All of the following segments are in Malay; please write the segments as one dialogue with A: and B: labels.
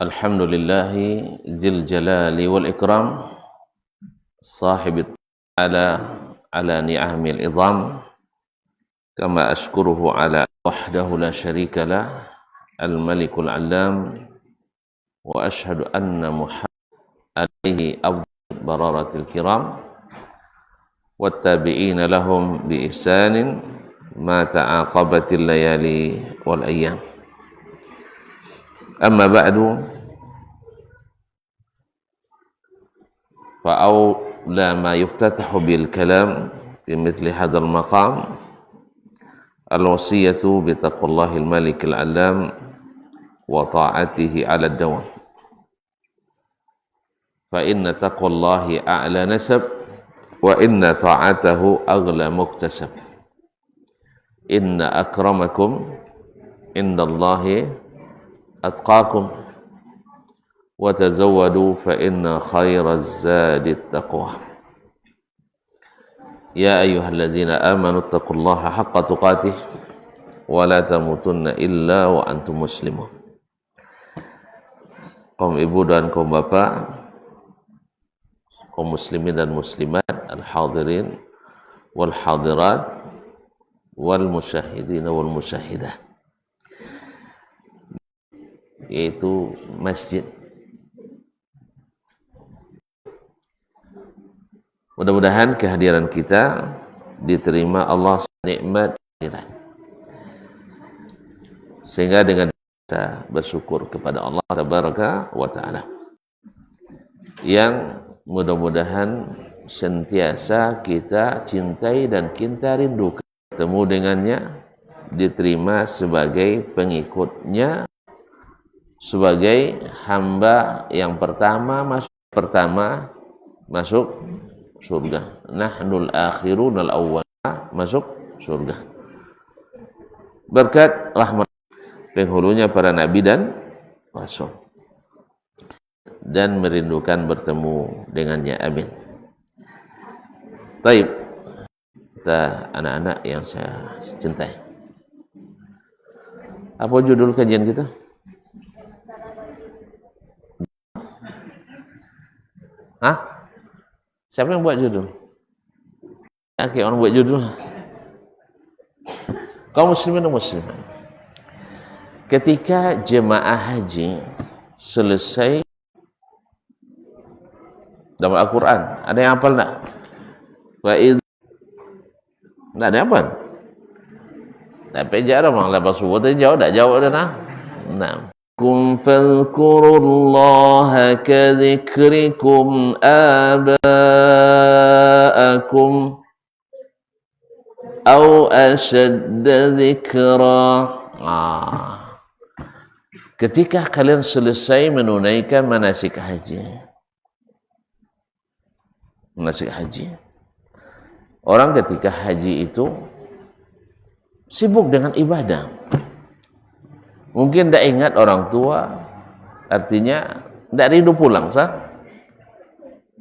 A: Alhamdulillahi Zil Jalali wal Ikram Sahibit ala ni'amil idham Kama ashkuruhu ala wahdahu la syarika lah Al-Malikul Alam Wa ashhadu anna Muhammad alaihi afdal bararatil kiram Wattabi'ina lahum bi ihsanin Ma ta'aqabatil layali wal ayyam Amma ba'du fa'awla ma yuftatahu bil kalam fi mithli hadzal maqam al-wasiyatu bi taqwallahil malikil alam wa ta'atihi 'ala ad-dawam fa inna taqwallahi a'la nasab wa inna ta'atahu aghla muktasab inna akramakum indallahi atqakum wa tazawwadu fa inna khairaz zadi taqwa ya ayyuhalladzina amanu taqullaha haqqa tuqatih wa la tamutunna illa wa antum muslimun. Kaum ibu dan kaum bapak, kaum muslimin dan muslimat, al-hadirin wal hadirat wal musyahidin wal musyahidah, yaitu masjid. Mudah-mudahan kehadiran kita diterima Allah nikmat akhirat, sehingga dengan kita bersyukur kepada Allah tabaraka wa ta'ala, yang mudah-mudahan sentiasa kita cintai dan kita rindukan, bertemu dengannya, diterima sebagai pengikutnya, sebagai hamba yang pertama masuk surga. Nahnul akhirun al-awwal, masuk surga berkat rahmat penghulunya para nabi dan rasul, dan merindukan bertemu dengannya. Amin. Baik, kita anak-anak yang saya cintai, apa judul kajian kita? Hah? Siapa yang buat judul? Oke, orang buat judul. Kaum muslimin dan muslimat, ketika jemaah haji selesai, dalam Al-Quran ada yang hafal tak? Tak ada apa? Tapi jarang orang lepas subuh tadi jawab tak? Jawab dah nak? Nah. Kum fadhkurullaha kadhikrikum aba'akum aw ashadda dhikra. Ketika kalian selesai menunaikan manasik haji, orang ketika haji itu sibuk dengan ibadah. Mungkin tidak ingat orang tua, artinya tidak rindu pulang, sah?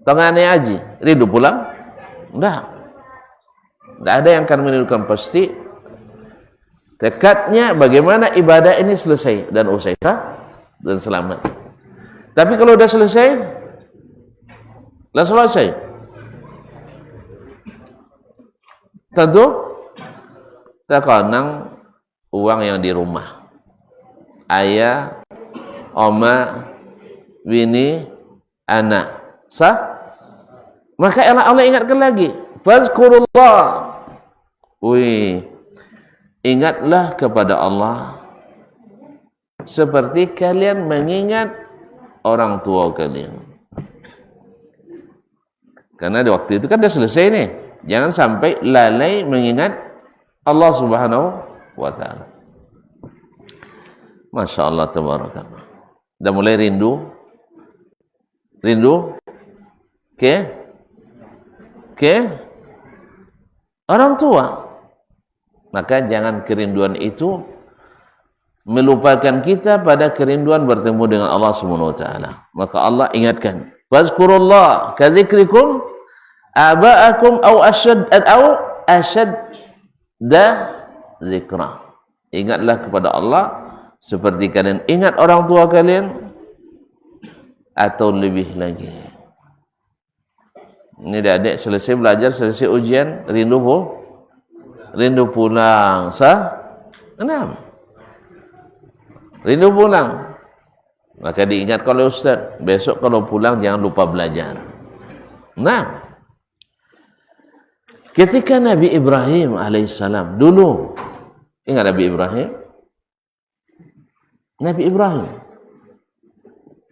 A: Tangannya haji, rindu pulang? Tidak. Tidak ada yang akan merindukan pasti. Tekadnya bagaimana ibadah ini selesai dan usai, sah? Dan selamat. Tapi kalau sudah selesai, tentu terkonang uang yang di rumah. Ayah, oma, bini, anak, sah? Maka Allah ingatkan lagi, fazkurullah. Ingatlah kepada Allah seperti kalian mengingat orang tua kalian. Karena di waktu itu kan sudah selesai nih. Jangan sampai lalai mengingat Allah subhanahu wa ta'ala. Masya Allah, tabarakallah. Dah mulai rindu? Ke orang tua. Maka jangan kerinduan itu melupakan kita pada kerinduan bertemu dengan Allah Subhanahu wa taala. Maka Allah ingatkan, fazkurullah kadzikrikum aba'akum aw ashadda dzikra. Ingatlah kepada Allah seperti kalian ingat orang tua kalian, atau lebih lagi. Ini adik-adik selesai belajar, selesai ujian, rindu pulang. 6. Rindu pulang. Maka diingat oleh Ustaz, besok kalau pulang jangan lupa belajar. Nah, ketika Nabi Ibrahim alaihissalam dulu, ingat Nabi Ibrahim? Nabi Ibrahim,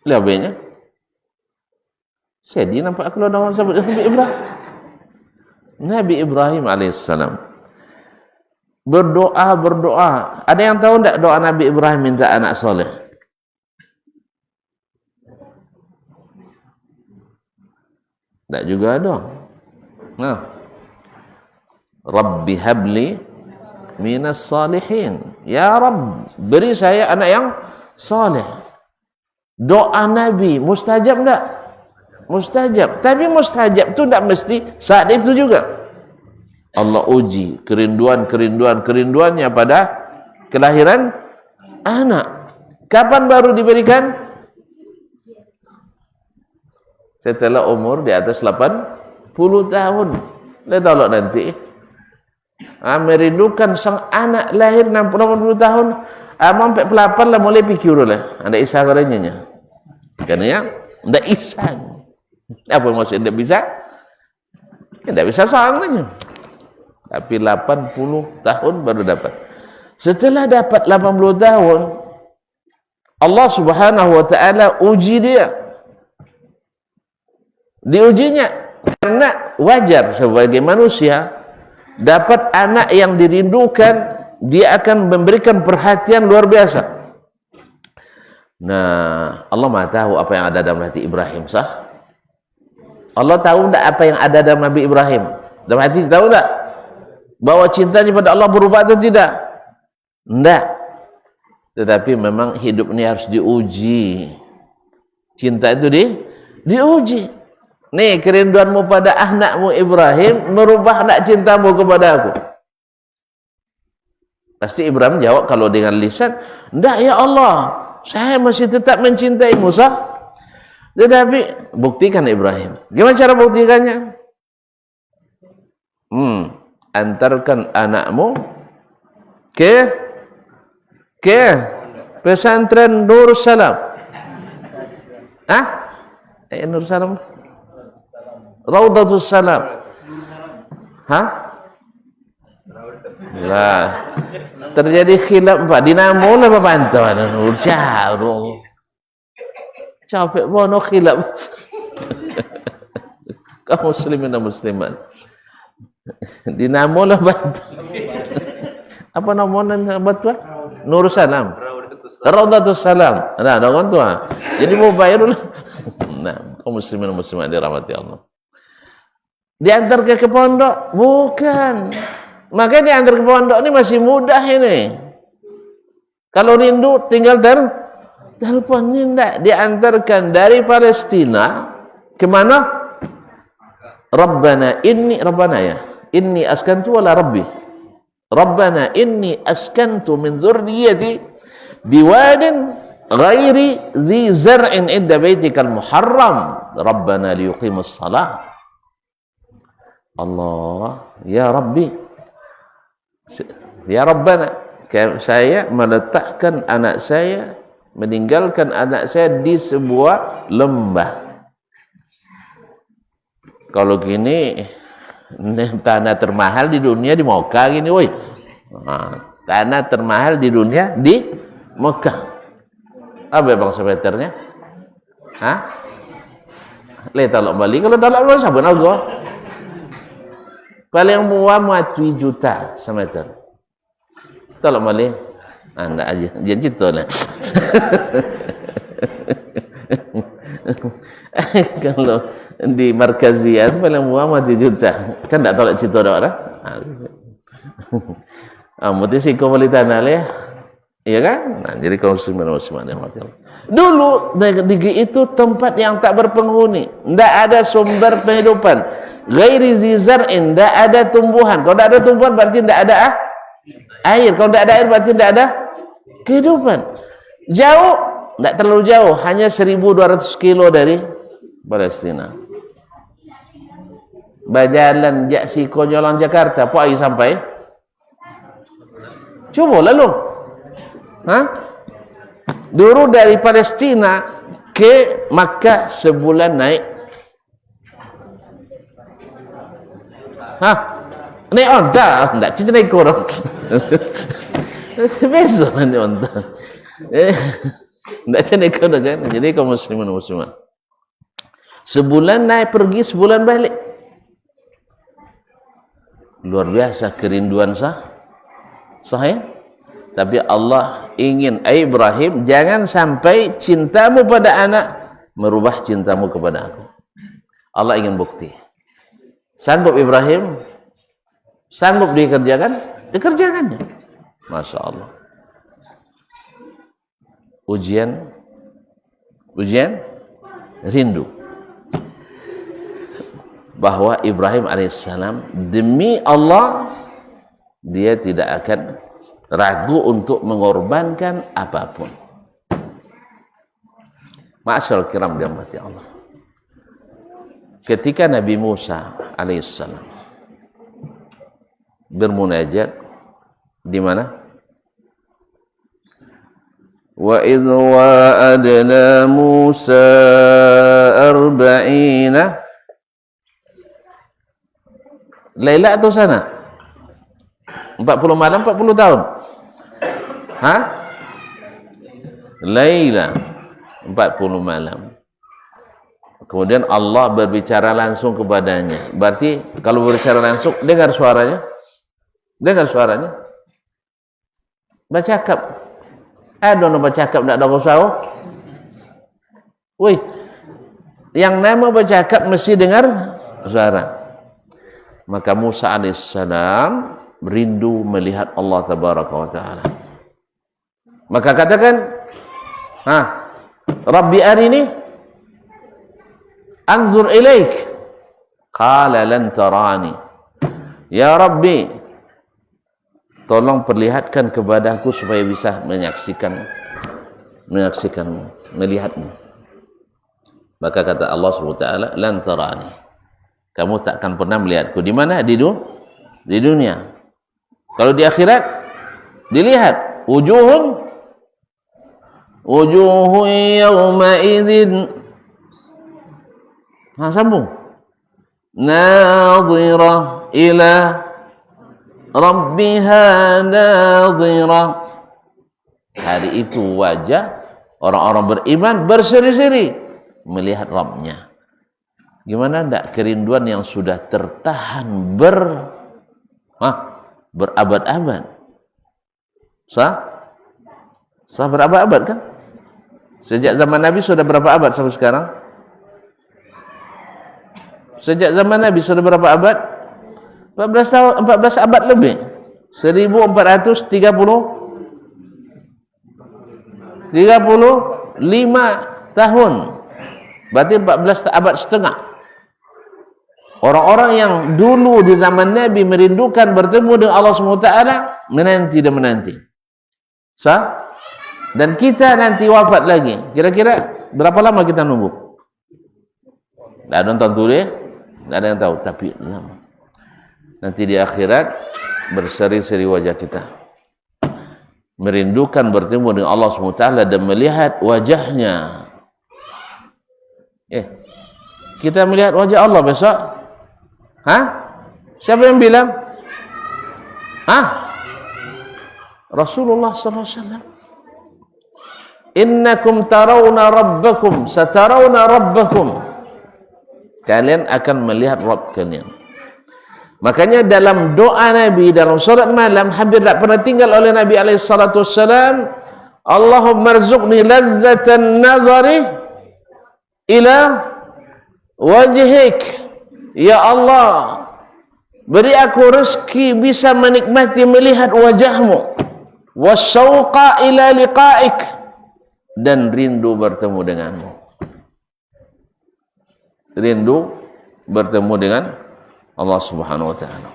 A: lihat banyak. Sedih nampak kalau orang sebut Nabi Ibrahim. Nabi Ibrahim alaihissalam berdoa. Ada yang tahu tak doa Nabi Ibrahim minta anak soleh? Tak juga dong. Nah, Rabbi habli minas salihin. Ya Rabb, beri saya anak yang saleh. Doa Nabi mustajab tak? Mustajab. Tapi mustajab tu tak mesti saat itu juga. Allah uji kerinduannya pada kelahiran anak. Kapan baru diberikan? Setelah umur di atas 80 tahun. Lihat tolok nanti. Merindukan sang anak lahir 60 tahun. Sampai 48 lah mulai pikir lah. Ada isah katanya. Karena ya, tidak isah. Apa maksudnya tidak bisa? Tidak bisa soalnya. Tapi 80 tahun baru dapat. Setelah dapat 80 tahun, Allah Subhanahu wa taala uji dia. Diujinya karena wajar sebagai manusia dapat anak yang dirindukan, dia akan memberikan perhatian luar biasa. Nah, Allah Maha tahu apa yang ada dalam hati Ibrahim, sah? Allah tahu tak apa yang ada dalam Nabi Ibrahim? Dalam hati tahu tak? Bahwa cintanya pada Allah berubah atau tidak? Tidak. Tetapi memang hidup ini harus diuji. Cinta itu diuji. Nih, kerinduanmu pada anakmu Ibrahim merubah nak cintamu kepada aku. Pasti Ibrahim jawab kalau dengan lisan, tidak ya Allah, saya masih tetap mencintai Musa. Tetapi buktikan Ibrahim. Gimana cara buktikannya? Antarkan anakmu ke pesantren Nur Salam. Nur Salam? Raudatus Salam. Lah, terjadi khilaf Pak. Dinamo lah Pak Pantuan. Jauh. Capek bono khilaf. Kaum muslimin dan muslimat. Dinamo lah bantu. Apa namanya bantu? Nur Salam. Raudatus Salam. Nah, dengan tu. Jadi mau bayar dulu. Nah, kaum muslimin dan muslimat dirahmati Allah. Diantar ke pondok? Bukan. Makanya diantar ke pondok ini masih mudah ini. Kalau rindu tinggal telepon. Ini tidak diantarkan dari Palestina ke mana? Rabbana inni askantu wala rabbi. Rabbana inni askantu min dzurriyyati biwadin ghairi dhi zar'in 'inda baitikal muharram. Rabbana liyuqimus shalah. Allah, ya Rabbi, ya Rabbana, saya meletakkan anak saya, meninggalkan anak saya di sebuah lembah. Kalau gini, tanah termahal di dunia di Mekah gini, woi. Tanah termahal di dunia di Mekah. Apa bang semeternya? Lihat talak balik, kalau talak balik sabun algo. Paling murah 7 juta semeter. Talak balik. Anda aja, jangan cerita lah. Kalau di Markaziyah itu paling murah 7 juta. Kan tak tolak cerita dah orang. Mesti si kembali tanah lah ya. Iya kan? Nah, jadi kaum muslimin yang mati. Dulu negeri itu tempat yang tak berpenghuni. Tidak ada sumber penghidupan. Ghairi zizar'in, tidak ada tumbuhan. Kalau tidak ada tumbuhan berarti tidak ada air. Kalau tidak ada air berarti tidak ada kehidupan. Jauh tidak terlalu jauh, hanya 1.200 kilo dari Palestina. Berjalan jak siko jalan Jakarta, apa air sampai? Cuba lalu. Dulu dari Palestina ke Makkah sebulan naik. Naik onta, enggak cerita naik korang. Besok naik onta. Enggak cerita naik korang kan? Jadi kaum muslimin muslimat. Sebulan naik pergi, sebulan balik. Luar biasa kerinduan saya. Tapi Allah ingin Ibrahim, jangan sampai cintamu pada anak merubah cintamu kepada aku. Allah ingin bukti. Sanggup Ibrahim? Sanggup dikerjakan? Dikerjakannya. Masya Allah. Ujian rindu. Bahwa Ibrahim alaihissalam demi Allah dia tidak akan ragu untuk mengorbankan apapun. Ma'asyarul kiram dirahmati Allah. Ketika Nabi Musa alaihissalam bermunajat di mana? Wa idh wa'adna Musa 40 Laila atau sana? 40 malam, 40 tahun. Laila 40 malam. Kemudian Allah berbicara langsung kepadanya. Berarti kalau berbicara langsung, dengar suaranya. Dengar suaranya. Bercakap. Ada orang bercakap tidak ada suara. Wih, yang nama bercakap mesti dengar suara. Maka Musa alaihissalam rindu melihat Allah tabaraka wa ta'ala. Maka katakan, Rabbi arini anzur ilaik. Qala lan tarani. Ya Rabbi, tolong perlihatkan kepadaku supaya bisa menyaksikanmu, melihatmu. Maka kata Allah subhanahu wa ta'ala, lan tarani. Kamu takkan pernah melihatku. Di mana? Di dunia. Kalau di akhirat dilihat wujuhun yawma idzin sambung nadhirah ila rabbiha nadhirah. Hari itu wajah orang-orang beriman berseri-seri melihat Rabbnya. Gimana ndak kerinduan yang sudah tertahan berabad-abad. Sah berabad-abad kan? Sejak zaman Nabi sudah berapa abad sampai sekarang? Sejak zaman Nabi sudah berapa abad? 14 tahun, 14 abad lebih. 1435 tahun. Berarti 14 abad setengah. Orang-orang yang dulu di zaman Nabi merindukan bertemu dengan Allah SWT menanti dan menanti. Dan kita nanti wafat lagi. Kira-kira berapa lama kita nunggu? Tidak ada yang tahu deh. Tidak ada yang tahu. Tapi lama. Nanti di akhirat berseri-seri wajah kita. Merindukan bertemu dengan Allah SWT dan melihat wajahnya. Kita melihat wajah Allah besok. Siapa yang bilang? Rasulullah SAW. Innakum tarawna rabbakum, satarawna rabbakum. Kalian akan melihat Rabb kalian. Makanya dalam doa Nabi, dalam solat malam, hampir tak pernah tinggal oleh Nabi SAW. Allahumma rzuqni lazzatan nazari ila wajhik. Ya Allah, beri aku rezeki bisa menikmati melihat wajahmu. Wasyauqa ila liqa'ik, dan rindu bertemu denganmu. Rindu bertemu dengan Allah Subhanahu wa ta'ala.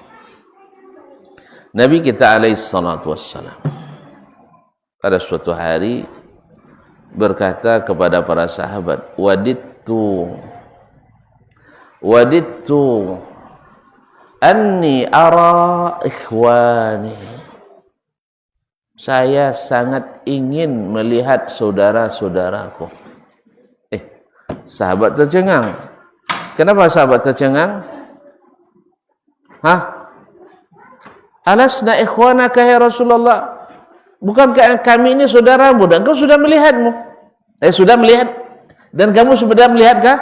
A: Nabi kita alaihi salatu wassalam pada suatu hari berkata kepada para sahabat, wadittu anni ara ikhwani, saya sangat ingin melihat saudara-saudaraku. Sahabat tercengang. Kenapa sahabat tercengang? Alasna ikhwanaka ya Rasulullah, bukankah kami ini saudaramu dan kau sudah melihatmu? Sudah melihat, dan kamu sudah melihatkah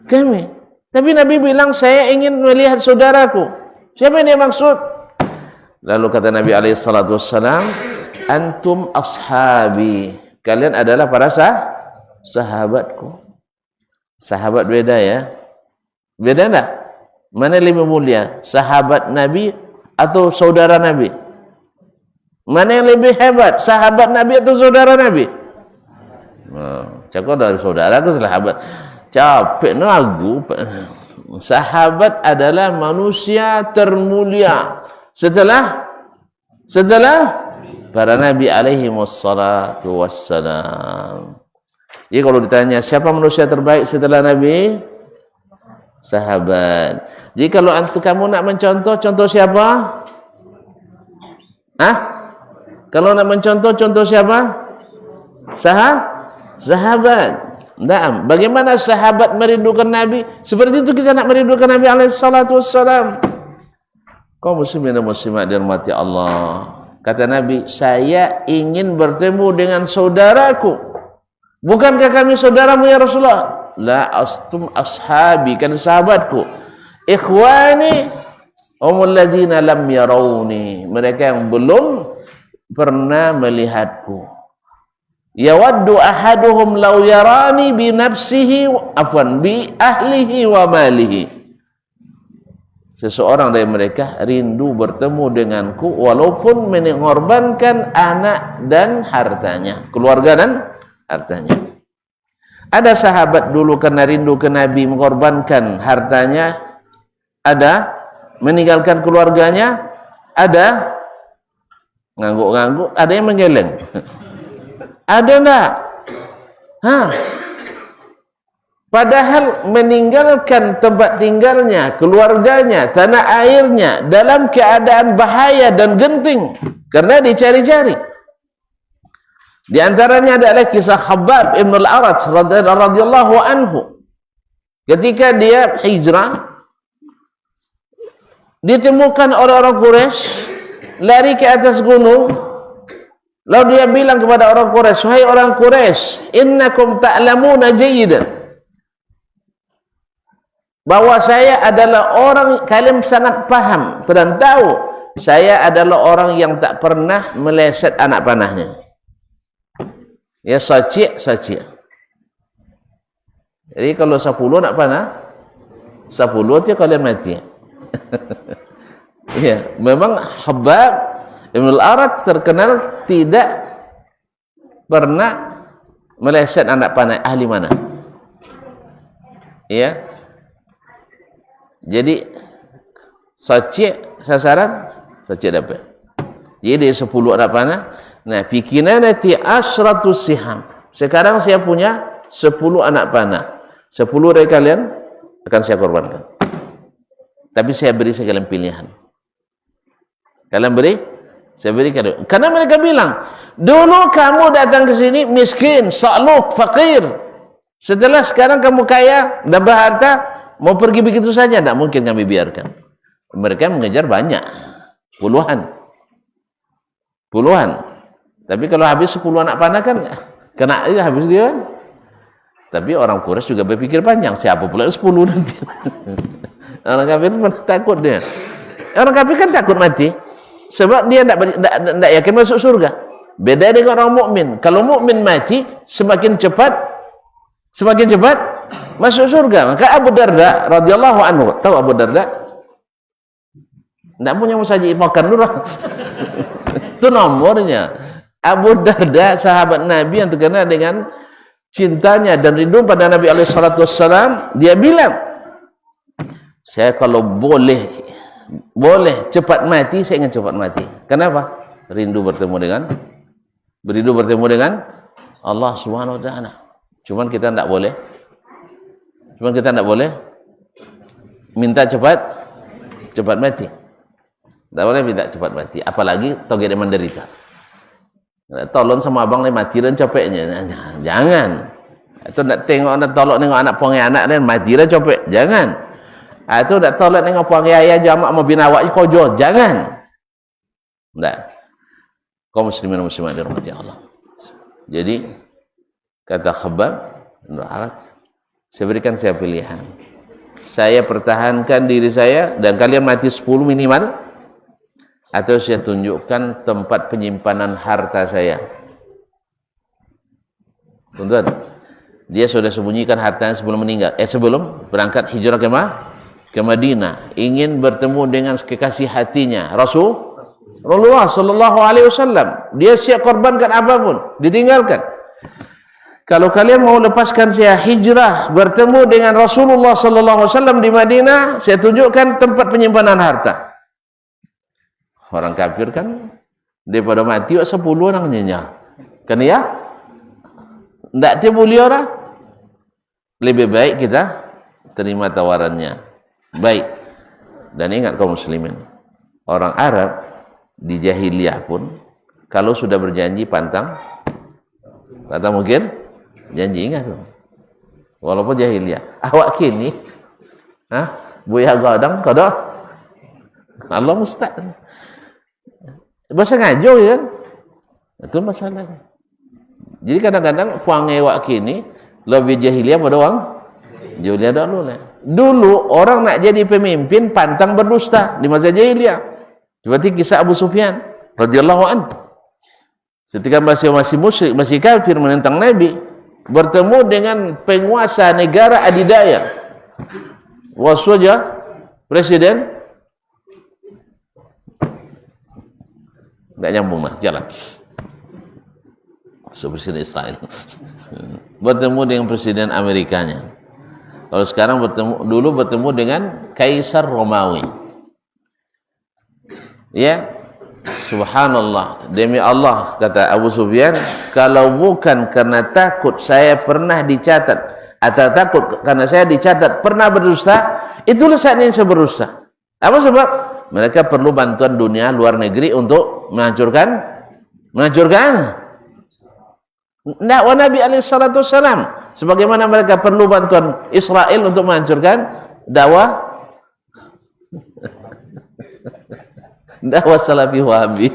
A: kami? Tapi Nabi bilang saya ingin melihat saudaraku. Siapa ini yang maksud? Lalu kata Nabi SAW, antum ashabi, kalian adalah para sahabatku. Sahabat beda ya, beda enggak? Mana lebih mulia, sahabat Nabi atau saudara Nabi? Mana yang lebih hebat, sahabat Nabi atau saudara Nabi? Cakap dari saudara ke sahabat, capek nagu. Sahabat adalah manusia termulia setelah para Nabi alaihi wassalatu wassalam. Jadi kalau ditanya siapa manusia terbaik setelah Nabi? Sahabat. Jadi kalau kamu nak contoh siapa? Kalau nak contoh siapa? Sahabat. Naam. Bagaimana sahabat merindukan Nabi? Seperti itu kita nak merindukan Nabi alaihi salatu wassalam. Kaum muslimin dan muslimat dirahmati Allah. Kata Nabi, saya ingin bertemu dengan saudaraku. Bukankah kami saudaramu ya Rasulullah? La astum ashabi, kan sahabatku. Ikhwani humul ladzina lam yarawni, mereka yang belum pernah melihatku. Yawaddu ahaduhum law yarani bi nafsihi bi ahlihi wa malihi. Seseorang dari mereka rindu bertemu denganku walaupun mengorbankan anak dan hartanya, keluarga dan hartanya. Ada sahabat dulu karena rindu ke Nabi mengorbankan hartanya, ada meninggalkan keluarganya, ada ngangguk-ngangguk, ada yang menggeleng. Ada enggak? Padahal meninggalkan tempat tinggalnya, keluarganya, tanah airnya dalam keadaan bahaya dan genting karena dicari-cari. Di antaranya adalah kisah Khabbab ibn al-Arat radhiyallahu anhu. Ketika dia hijrah, ditemukan orang-orang Quraisy lari ke atas gunung. Lalu dia bilang kepada orang Quraisy, "Wahai orang Quraisy, innakum ta'lamuna jayyidan, bahwa saya adalah orang, kalian sangat paham dan tahu saya adalah orang yang tak pernah meleset anak panahnya." Ya, sacik. Jadi kalau 10 nak panah, 10 dia kalian mati. Ya, memang Khabbab Ibn al-Arat terkenal tidak pernah meleset anak panah. Ahli mana? Ya. Jadi sacik sasaran, sacik dapat. Jadi 10 anak panah. Nah, fikinanati asratus siham. Sekarang saya punya 10 anak panah. 10 dari kalian akan saya korbankan. Tapi saya beri sekalian pilihan. Kalian beri? Saya beri kalian. Karena mereka bilang, dulu kamu datang ke sini miskin, sa'luk, fakir. Setelah sekarang kamu kaya dan berharta, mau pergi begitu saja, tidak mungkin kami biarkan. Mereka mengejar banyak, puluhan. Tapi kalau habis 10 anak panah kan kena aja habis dia kan. Tapi orang Quraisy juga berpikir panjang, siapa pula 10 nanti. Orang kafir takut dia. Orang kafir kan takut mati sebab dia tidak yakin masuk surga. Beda dengan orang mukmin. Kalau mukmin mati semakin cepat masuk surga. Maka Abu Darda radhiyallahu anhu, tahu Abu Darda? Tidak punya musajid makan dulu. Itu nomornya. Abu Darda, sahabat Nabi yang terkenal dengan cintanya dan rindu pada Nabi SAW, dia bilang, saya kalau boleh cepat mati, saya ingin cepat mati. Kenapa? Berindu bertemu dengan Allah Subhanahu wa taala. Cuman kita tidak boleh minta cepat mati. Tak boleh minta cepat mati, apalagi toge dia menderita. Tolong sama abang ni mati dan capeknya. Jangan. Itu nak tengok, nak tolak tengok anak puangai anak dan mati dan capek. Jangan. Itu nak tolak tengok puangai ayah jamak mau bina awak kojo. Jangan. Tak. Kaum muslimin dan muslimat dirahmati Allah. Jadi kata Khabbab bin Arat, saya berikan saya pilihan. Saya pertahankan diri saya dan kalian mati 10 minimal, atau saya tunjukkan tempat penyimpanan harta saya. Tuan-tuan, dia sudah sembunyikan hartanya sebelum meninggal, sebelum berangkat hijrah ke Madinah, ingin bertemu dengan kekasih hatinya Rasulullah sallallahu alaihi wasallam. Dia siap korbankan apapun, ditinggalkan. Kalau kalian mau lepaskan saya hijrah bertemu dengan Rasulullah sallallahu alaihi wasallam di Madinah, saya tunjukkan tempat penyimpanan harta. Orang kafir kan daripada mati 10 orang nyenyak. Kan ya? Ndak dia boleh orang. Lebih baik kita terima tawarannya. Baik. Dan ingat kaum muslimin, orang Arab di jahiliyah pun kalau sudah berjanji pantang kata mungkin janji, ingat tu. Walaupun jahiliyah. Awak kini buaya gadang kada Allah musta'an. Bahasa ngajo ya kan? Itu masalahnya. Jadi kadang-kadang puangai awak kini lebih jahiliyah pada orang jahiliyah dulu lah. Dulu orang nak jadi pemimpin pantang berdusta di masa jahiliyah. Seperti kisah Abu Sufyan radhiyallahu anhu. Ketika masih musyrik, masih kafir menentang Nabi, bertemu dengan penguasa negara adidaya. Waswaja presiden tak nyambung lah, jalan. So, presiden Israel bertemu dengan presiden Amerikanya. Kalau sekarang dulu bertemu dengan Kaisar Romawi. Ya, subhanallah, demi Allah, kata Abu Sufyan, kalau bukan karena takut saya pernah dicatat, atau takut karena saya dicatat pernah berdusta, itulah saat ini saya berdusta. Apa sebab? Mereka perlu bantuan dunia luar negeri untuk menghancurkan dakwah Nabi alaihissalam, sebagaimana mereka perlu bantuan Israel untuk menghancurkan dakwah Salafi Wahabi.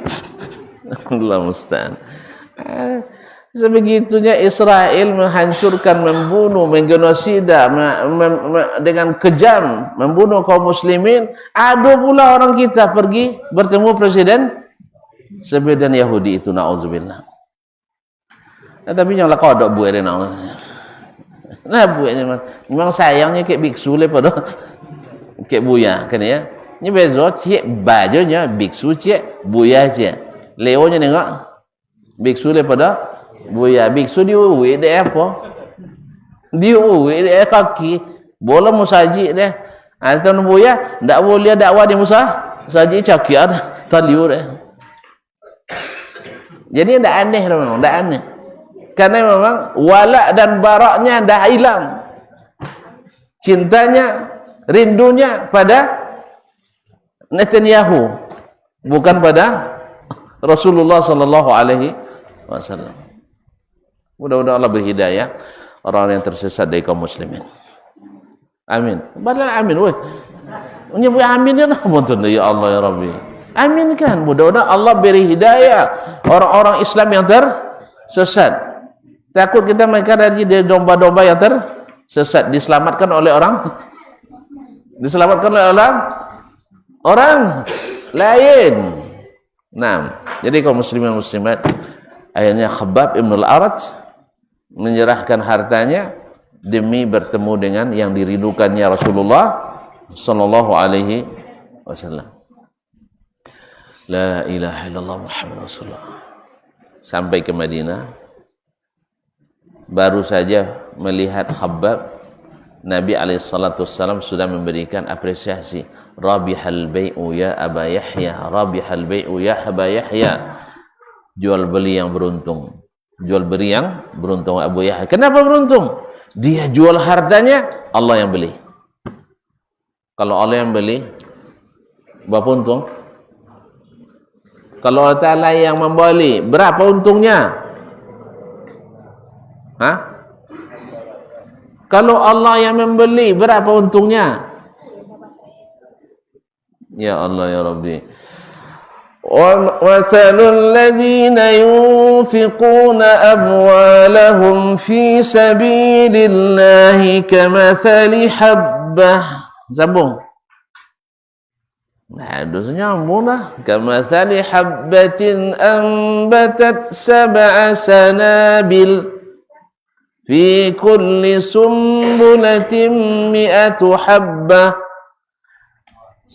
A: Allah musta'an. Sebegitunya Israel menghancurkan, membunuh, menggenosida dengan kejam, membunuh kaum muslimin. Ada pula orang kita pergi bertemu presiden sebeden Yahudi itu, na'udzubillah. Tapi yang lah kau ada buat dia nak. Nah buatnya memang sayangnya kayak biksu lepas kayak buaya kan ya. Ni bezo cik bajunya biksu cik buaya cik. Leonya tengok biksu lepas buaya. Biksu diuwi dia apa? Diuwi dia kaki. Bola musajik dia. Atau buaya ndak boleh dakwah di Musa. Sajik cakiar taliur dia. Jadi ndak aneh memang, ndak aneh. Karena memang wala dan baraknya dah hilang. Cintanya, rindunya pada Netanyahu, bukan pada Rasulullah sallallahu alaihi wasallam. Mudah-mudahan Allah berhidayah orang yang tersesat dari kaum muslimin. Amin. Badal amin weh. Menyebut amin ya ya Allah ya Rabbi. Amin kan. Mudah-mudahan Allah beri hidayah orang-orang Islam yang tersesat. Takut kita mereka dari domba-domba yang tersesat diselamatkan oleh orang lain. Nah, jadi kaum muslimin muslimat, akhirnya Khabbab ibn al-Arat menyerahkan hartanya demi bertemu dengan yang dirindukannya Rasulullah sallallahu alaihi wasallam. La ilaha illallah Muhammad Rasulullah. Sampai ke Madinah, baru saja melihat Khabbab, Nabi alaihissalam sudah memberikan apresiasi. Rabihal bai'u ya Aba Yahya, rabihal bai'u ya Aba Yahya. Jual beli yang beruntung. Jual beri yang beruntung Abu Yahya. Kenapa beruntung? Dia jual hartanya, Allah yang beli. Kalau Allah yang beli, berapa untung? Kalau Allah Ta'ala yang membeli, berapa untungnya? Hah? Kalau Allah yang membeli, berapa untungnya? Ya Allah ya Rabbi. وَمَثَلُ الَّذِينَ يُنْفِقُونَ أَمْوَالَهُمْ فِي سَبِيلِ اللَّهِ كَمَثَلِ حَبَّةٍ. Sambung. Nah, dosanya nyambung lah. كَمَثَلِ حَبَّةٍ أَنْبَتَتْ سَبْعَ سَنَابِلَ فِي كُلِّ سُنبُلَةٍ مِئَةُ حَبَّةٍ.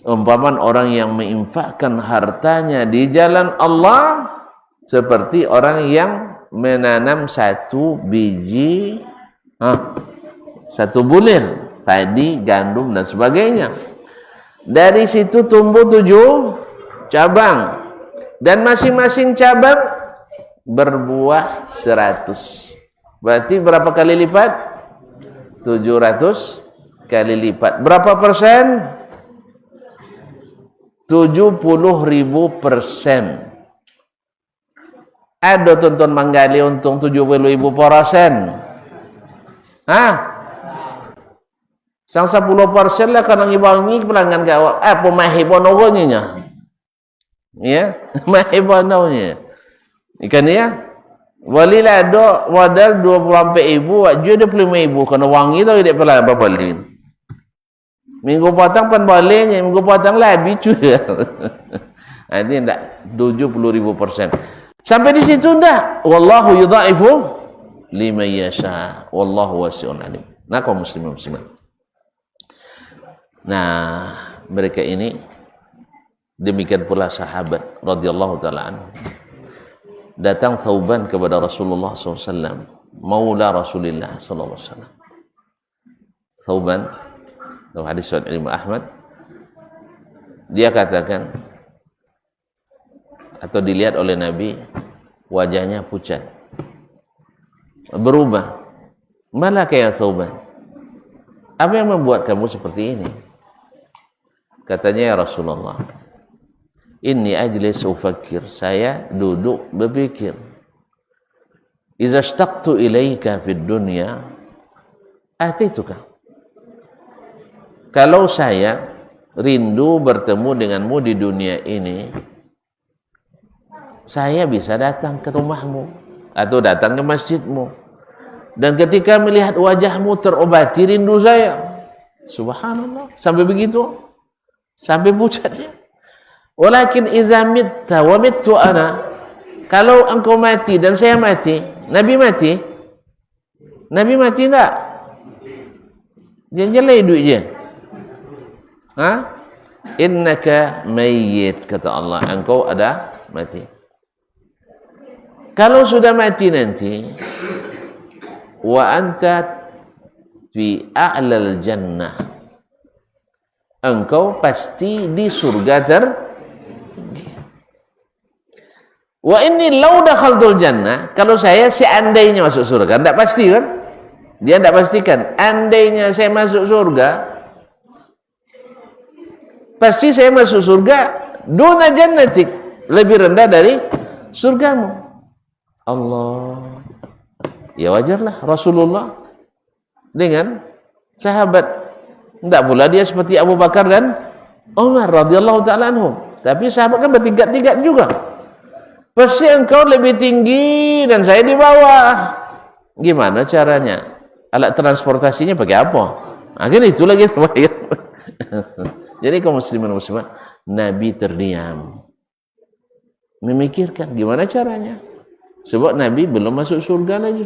A: Umpamaan orang yang menginfakkan hartanya di jalan Allah seperti orang yang menanam satu biji, satu bulir padi, gandum dan sebagainya. Dari situ tumbuh 7 cabang dan masing-masing cabang berbuah 100. Berarti berapa kali lipat? 700 kali lipat. Berapa persen? 70.000%. Ada tonton manggali untung 70.000%. Sang 10% lah kanang ibangi pelanggan ke awak. Pemahibonogonya. Ya, mahibononya. Ikan ya. Walilah do wadal 20-ibu, wajud 25.000 kena wangi tau dia pelanggan berbalin. Minggu patang pan baliknya, minggu patang lebih cuy. Ini enggak 70.000%. Sampai di situ enggak. Wallahu yudha'ifu liman yasha. Wallahu wasi'un alim. Nah, kaum muslimin muslimat. Nah, mereka ini demikian pula sahabat radhiyallahu taala anhu. Datang Thauban kepada Rasulullah SAW, maula Rasulullah SAW. Thauban dalam hadis riwayat Imam Ahmad, dia katakan atau dilihat oleh Nabi, wajahnya pucat, berubah. Malaka ya Thauban, apa yang membuat kamu seperti ini? Katanya, ya Rasulullah, inni ajlis ufakir, saya duduk berpikir, iza ishtaqtu ilaika fid dunya atituka, kalau saya rindu bertemu denganmu di dunia ini, saya bisa datang ke rumahmu atau datang ke masjidmu, dan ketika melihat wajahmu terobati rindu saya. Subhanallah, sampai begitu, sampai pucatnya. Walakin iza mitta wa mittu ana, kalau engkau mati dan saya mati, Nabi mati? Nabi mati enggak? Dia jelai duit je. Innaka mayyit, kata Allah, engkau ada mati. Kalau sudah mati nanti, wa anta fi a'lal jannah, engkau pasti di surga tertinggi. Wa inni law dakhaltul jannah, kalau saya seandainya masuk surga, enggak pasti kan? Dia enggak pastikan. Andainya saya masuk surga, pasti saya masuk surga duna jannatik, lebih rendah dari surgamu. Allah. Ya wajarlah Rasulullah dengan sahabat. Tidak pula dia seperti Abu Bakar dan Umar radhiyallahu taala anhum. Tapi sahabat kan bertingkat-tingkat juga. Pasti engkau lebih tinggi dan saya di bawah. Gimana caranya? Alat transportasinya pakai apa? Akhirnya itu lagi terbayar. Jadi kaum muslimin muslimat, Nabi terdiam, memikirkan gimana caranya. Sebab Nabi belum masuk surga lagi.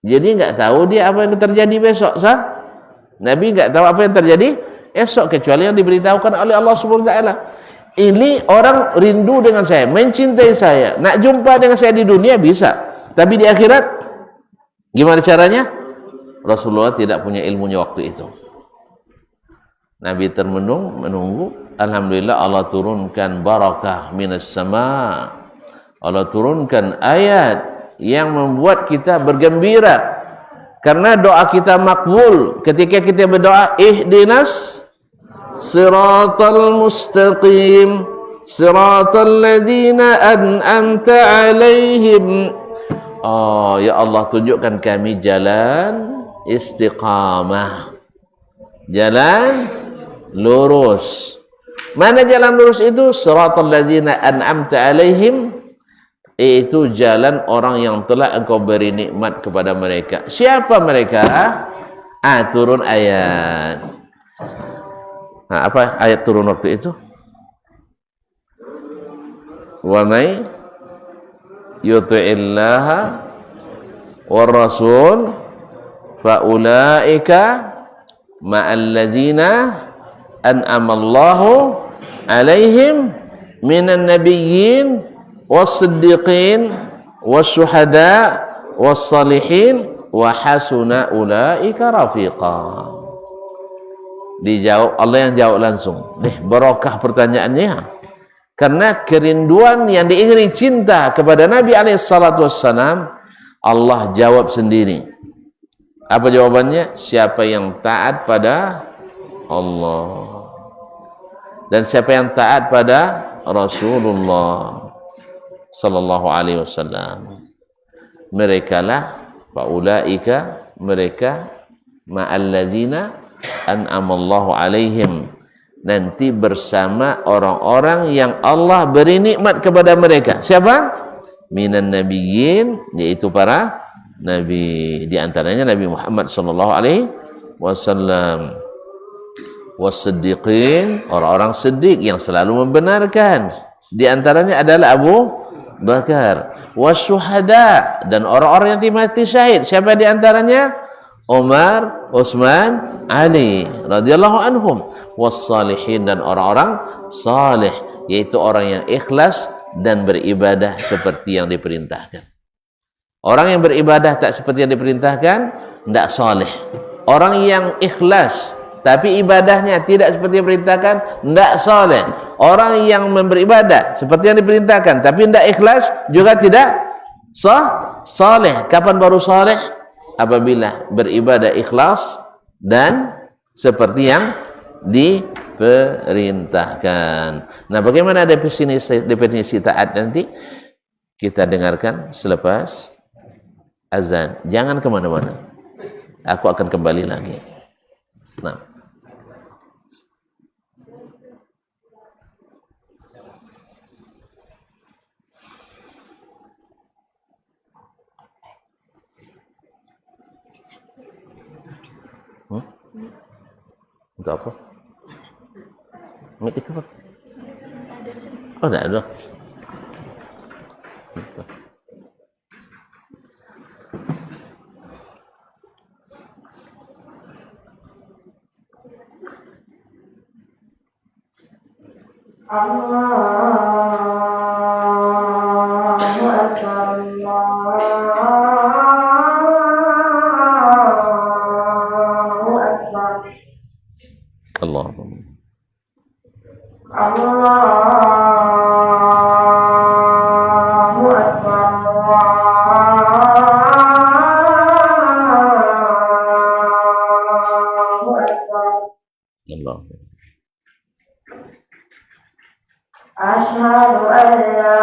A: Jadi enggak tahu dia apa yang terjadi besok, sah? Nabi enggak tahu apa yang terjadi esok kecuali yang diberitahukan oleh Allah Subhanahu wa taala. Ini orang rindu dengan saya, mencintai saya, nak jumpa dengan saya di dunia bisa, tapi di akhirat gimana caranya? Rasulullah tidak punya ilmunya waktu itu. Nabi termenung, menunggu. Alhamdulillah Allah turunkan barakah minas sama. Allah turunkan ayat yang membuat kita bergembira karena doa kita makbul ketika kita berdoa ihdinas siratal mustaqim siratal ladzina an'amta alaihim. Oh ya Allah, tunjukkan kami jalan istiqamah, jalan lurus. Mana jalan lurus itu? Siratal ladzina an'amta alaihim, itu jalan orang yang telah engkau beri nikmat kepada mereka. Siapa mereka? Turun ayat. Apa ayat turun waktu itu? Wa may yuti'illaha war rasul fa ulaika ma'al ladzina an'amallahu alaihim minan nabiyyin was-siddiqin was-syuhada was-salihin wa hasuna ulaika rafiqa. Dijawab, Allah yang jawab langsung. Barokah pertanyaannya. Karena kerinduan yang diiringi cinta kepada Nabi SAW, Allah jawab sendiri. Apa jawabannya? Siapa yang taat pada Allah dan siapa yang taat pada Rasulullah sallallahu alaihi wasallam, merekalah faulaika, mereka ma'alladzina an'amallahu alaihim, nanti bersama orang-orang yang Allah beri nikmat kepada mereka. Siapa? Minan nabiyyin, yaitu para nabi, di antaranya Nabi Muhammad sallallahu alaihi wasallam, was-siddiqin, orang-orang siddiq yang selalu membenarkan, di antaranya adalah Abu Bakar, was-syuhada, dan orang-orang yang mati syahid. Siapa di antaranya? Umar, Utsman, Ali radhiyallahu anhum, was-salihin, dan orang-orang saleh, yaitu orang yang ikhlas dan beribadah seperti yang diperintahkan. Orang yang beribadah tak seperti yang diperintahkan tidak saleh. Orang yang ikhlas tapi ibadahnya tidak seperti yang diperintahkan tidak saleh. Orang yang beribadah seperti yang diperintahkan tapi tidak ikhlas juga tidak saleh. Kapan baru saleh? Apabila beribadah ikhlas dan seperti yang diperintahkan. Nah, bagaimana definisi taat nanti? Kita dengarkan selepas azan. Jangan kemana-mana. Aku akan kembali lagi. Nah. Untuk apa? Mic itu apa? Oh, tidak ada. Gitu.
B: Allahu Akbar, Allahu Akbar,
A: Allahumma.
B: Allahu Akbar, Allahu Akbar.
A: Allah.
B: Asyhadu an la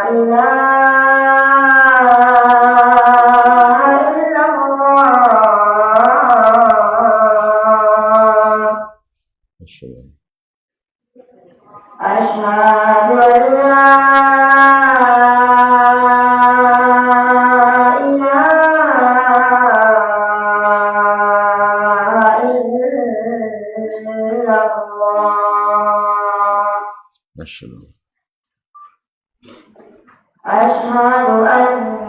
B: ilaha illallah.
A: Asyhadu
B: Asyhadu an la ilaha illallah.
A: Asyhadu
B: Asyhadu anna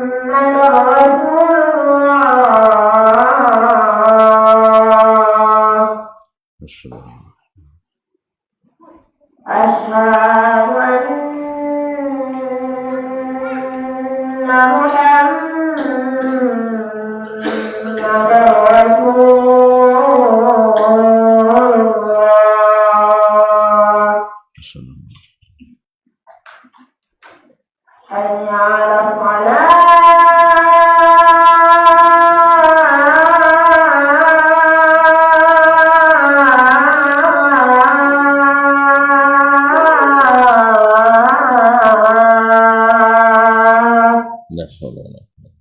B: Muhammadar Rasulullah.
A: Asyhadu
B: Asyhadu anna Muhammadar Rasulullah. حي على الصلاة
A: لا حول ولا قوة.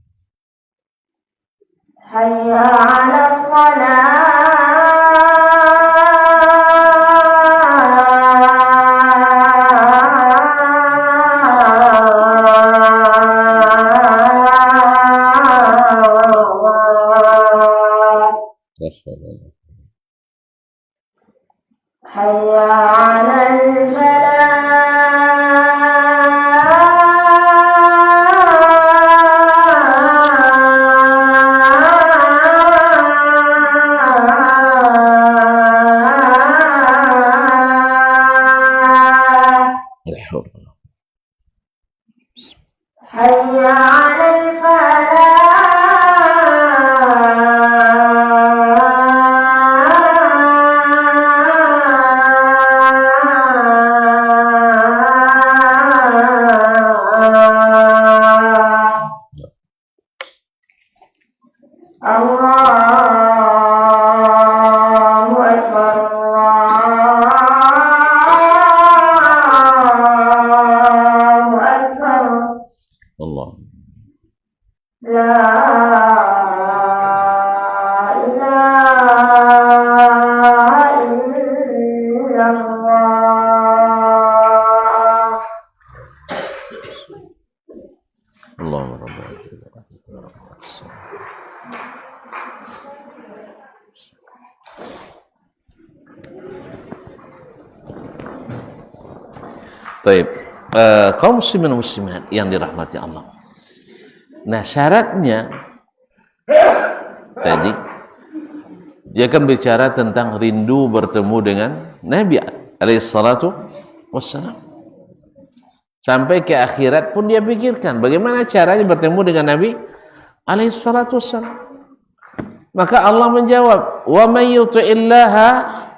B: حي على الصلاة
A: لا حول ولا قوة.
B: حي على الفلاح
A: لا حول ولا قوة.
B: حي على الفلاح الله أكبر الله أكبر
A: الله.
B: لا إله إلا الله
A: اللهم رب العالمين. Baik, kaum muslimin dan muslimat yang dirahmati Allah. Nah, syaratnya tadi dia akan bicara tentang rindu bertemu dengan Nabi alaihissalatu wassalam. Sampai ke akhirat pun dia pikirkan bagaimana caranya bertemu dengan Nabi alaihissalatu wassalam. Maka Allah menjawab, "Wa may yuti'illaha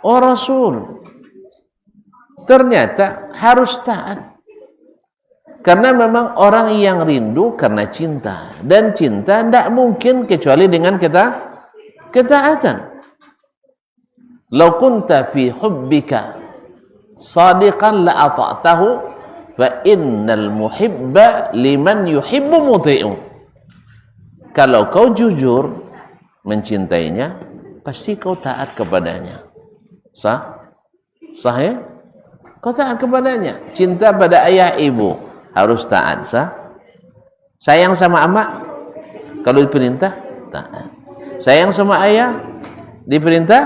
A: wa rasul." Ternyata harus taat. Karena memang orang yang rindu karena cinta, dan cinta tidak mungkin kecuali dengan ketaatan. Lau kunta fi hubbika sadiqan la ata'tahu fa innal muhibba liman yuhibbu muti'u. Kalau kau jujur mencintainya, pasti kau taat kepadanya. Sah ya? Kau taat kepadanya. Cinta pada ayah ibu harus taat, sah? Sayang sama emak, kalau diperintah taat. Sayang sama ayah, diperintah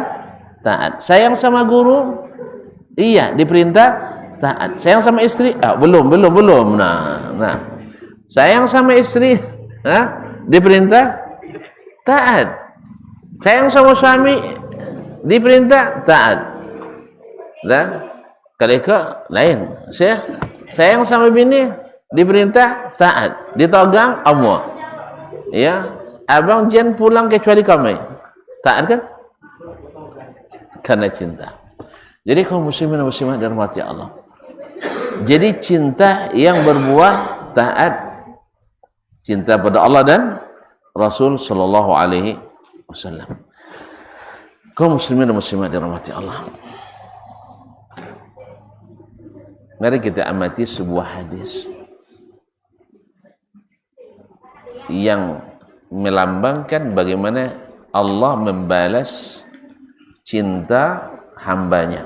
A: taat. Sayang sama guru, iya, diperintah taat. Sayang sama istri, belum. Nah. Sayang sama istri, diperintah taat. Sayang sama suami, diperintah taat. Nah, kalau lain, sayang sama bini, diperintah taat. Ditogang Allah. Ya, abang jangan pulang kecuali kami. Taat kan? Karena cinta. Jadi kaum muslimin dan muslimat dirahmati Allah. Jadi cinta yang berbuah taat, cinta pada Allah dan Rasul sallallahu alaihi wasallam. Kaum muslimin dan muslimat dirahmati Allah. Mari kita amati sebuah hadis yang melambangkan bagaimana Allah membalas cinta hambanya.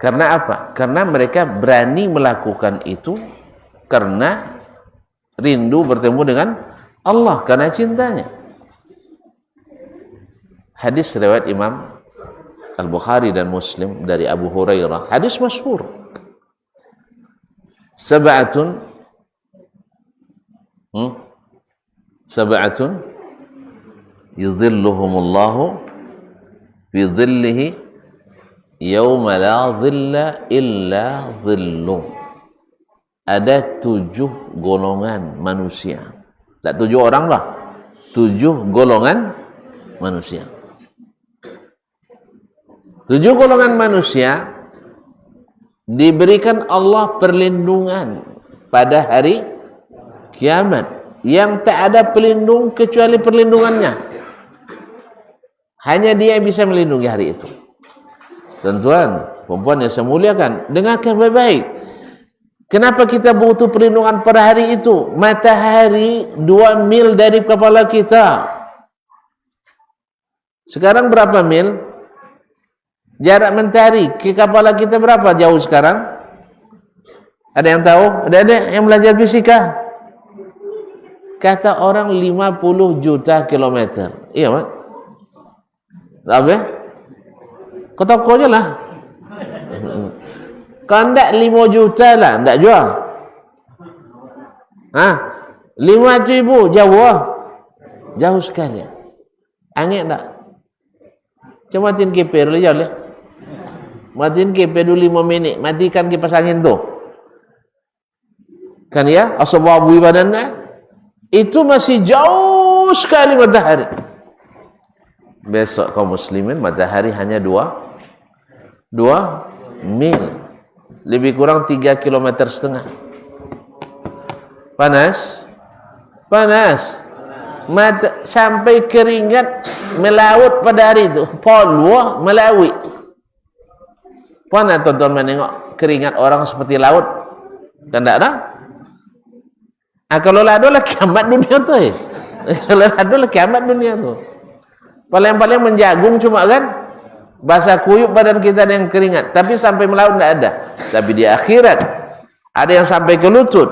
A: Karena apa? Karena mereka berani melakukan itu karena rindu bertemu dengan Allah, karena cintanya. Hadis riwayat Imam Al-Bukhari dan Muslim dari Abu Hurairah. Hadis masyhur. Sab'atun yudhilluhumullahu fi dhillihi yawma la dhilla illa dhilluh. Ada 7 golongan manusia. Tak 7 orang lah. 7 golongan manusia. 7 golongan manusia diberikan Allah perlindungan pada hari kiamat yang tak ada pelindung kecuali perlindungannya. Hanya dia yang bisa melindungi hari itu. Tuan-tuan, perempuan yang saya muliakan, dengarkan baik-baik. Kenapa kita butuh perlindungan pada hari itu? Matahari 2 mil dari kepala kita. Sekarang berapa mil? Jarak mentari ke kepala kita berapa jauh sekarang? Ada yang tahu? Ada yang belajar fisika? Kata orang 50 juta kilometer. Iya, Mak? Apa? Kau tahu aja lah. Kalau tidak 5 juta lah, tidak jual. 5.000 jauh. Jauh sekali. Angin tak? Cuma matiin KP dulu jauh lah. Matiin KP dulu 5 minit. Matikan kipas angin tu. Kan ya? Asal-abu badannya. Itu masih jauh sekali matahari. Besok kaum muslimin matahari hanya 2 mil. Lebih kurang 3,5 kilometer. Panas. Sampai keringat melaut pada hari itu. Polwa melawi. Pernah tuan-tuan menengok keringat orang seperti laut? Kan tak ada? Kalau lado lah kiamat dunia tu. Kalau lado lah kiamat dunia tu. Paling-paling menjagung cuma kan basah kuyup badan kita dengan keringat, tapi sampai melaut tidak ada. Tapi di akhirat ada yang sampai ke lutut,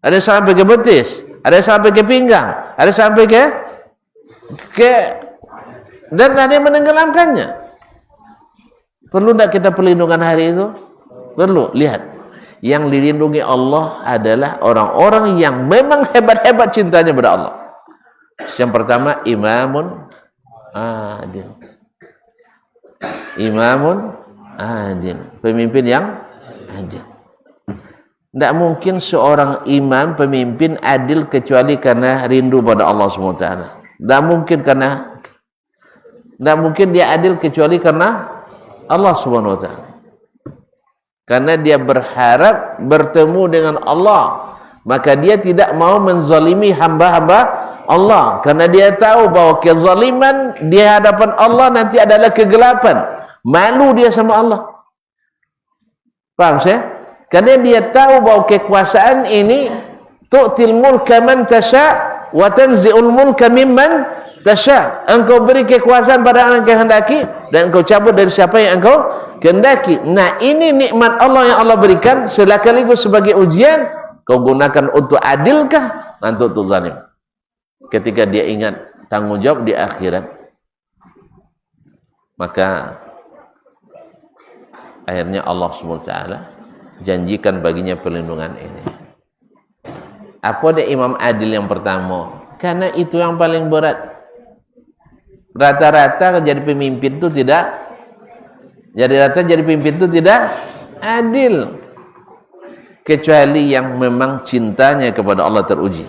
A: ada yang sampai ke betis, ada yang sampai ke pinggang, ada yang sampai ke dan ada yang menenggelamkannya. Perlu tidak kita perlindungan hari itu? Perlu. Lihat, yang dilindungi Allah adalah orang-orang yang memang hebat-hebat cintanya kepada Allah. Yang pertama, imamun adil. Imamun adil, pemimpin yang adil. Tidak mungkin seorang imam pemimpin adil kecuali karena rindu pada Allah SWT. Tidak mungkin dia adil kecuali karena Allah SWT. Karena dia berharap bertemu dengan Allah, maka dia tidak mau menzalimi hamba-hamba Allah, karena dia tahu bahwa kezaliman di hadapan Allah nanti adalah kegelapan. Malu dia sama Allah. Faham saya? Karena dia tahu bahwa kekuasaan ini tu'til mulka man tasha' wa tanzi'ul mulka mimman tasha'. Engkau beri kekuasaan pada orang yang kehendaki dan engkau cabut dari siapa yang engkau kehendaki. Nah, ini nikmat Allah yang Allah berikan sekaligus sebagai ujian. Kau gunakan untuk adilkah atau untuk zalim? Ketika dia ingat tanggung jawab di akhirat, maka akhirnya Allah SWT janjikan baginya perlindungan ini. Apa dia imam adil yang pertama? Karena itu yang paling berat. Rata-rata jadi pemimpin itu tidak, jadi pemimpin itu tidak adil, kecuali yang memang cintanya kepada Allah teruji.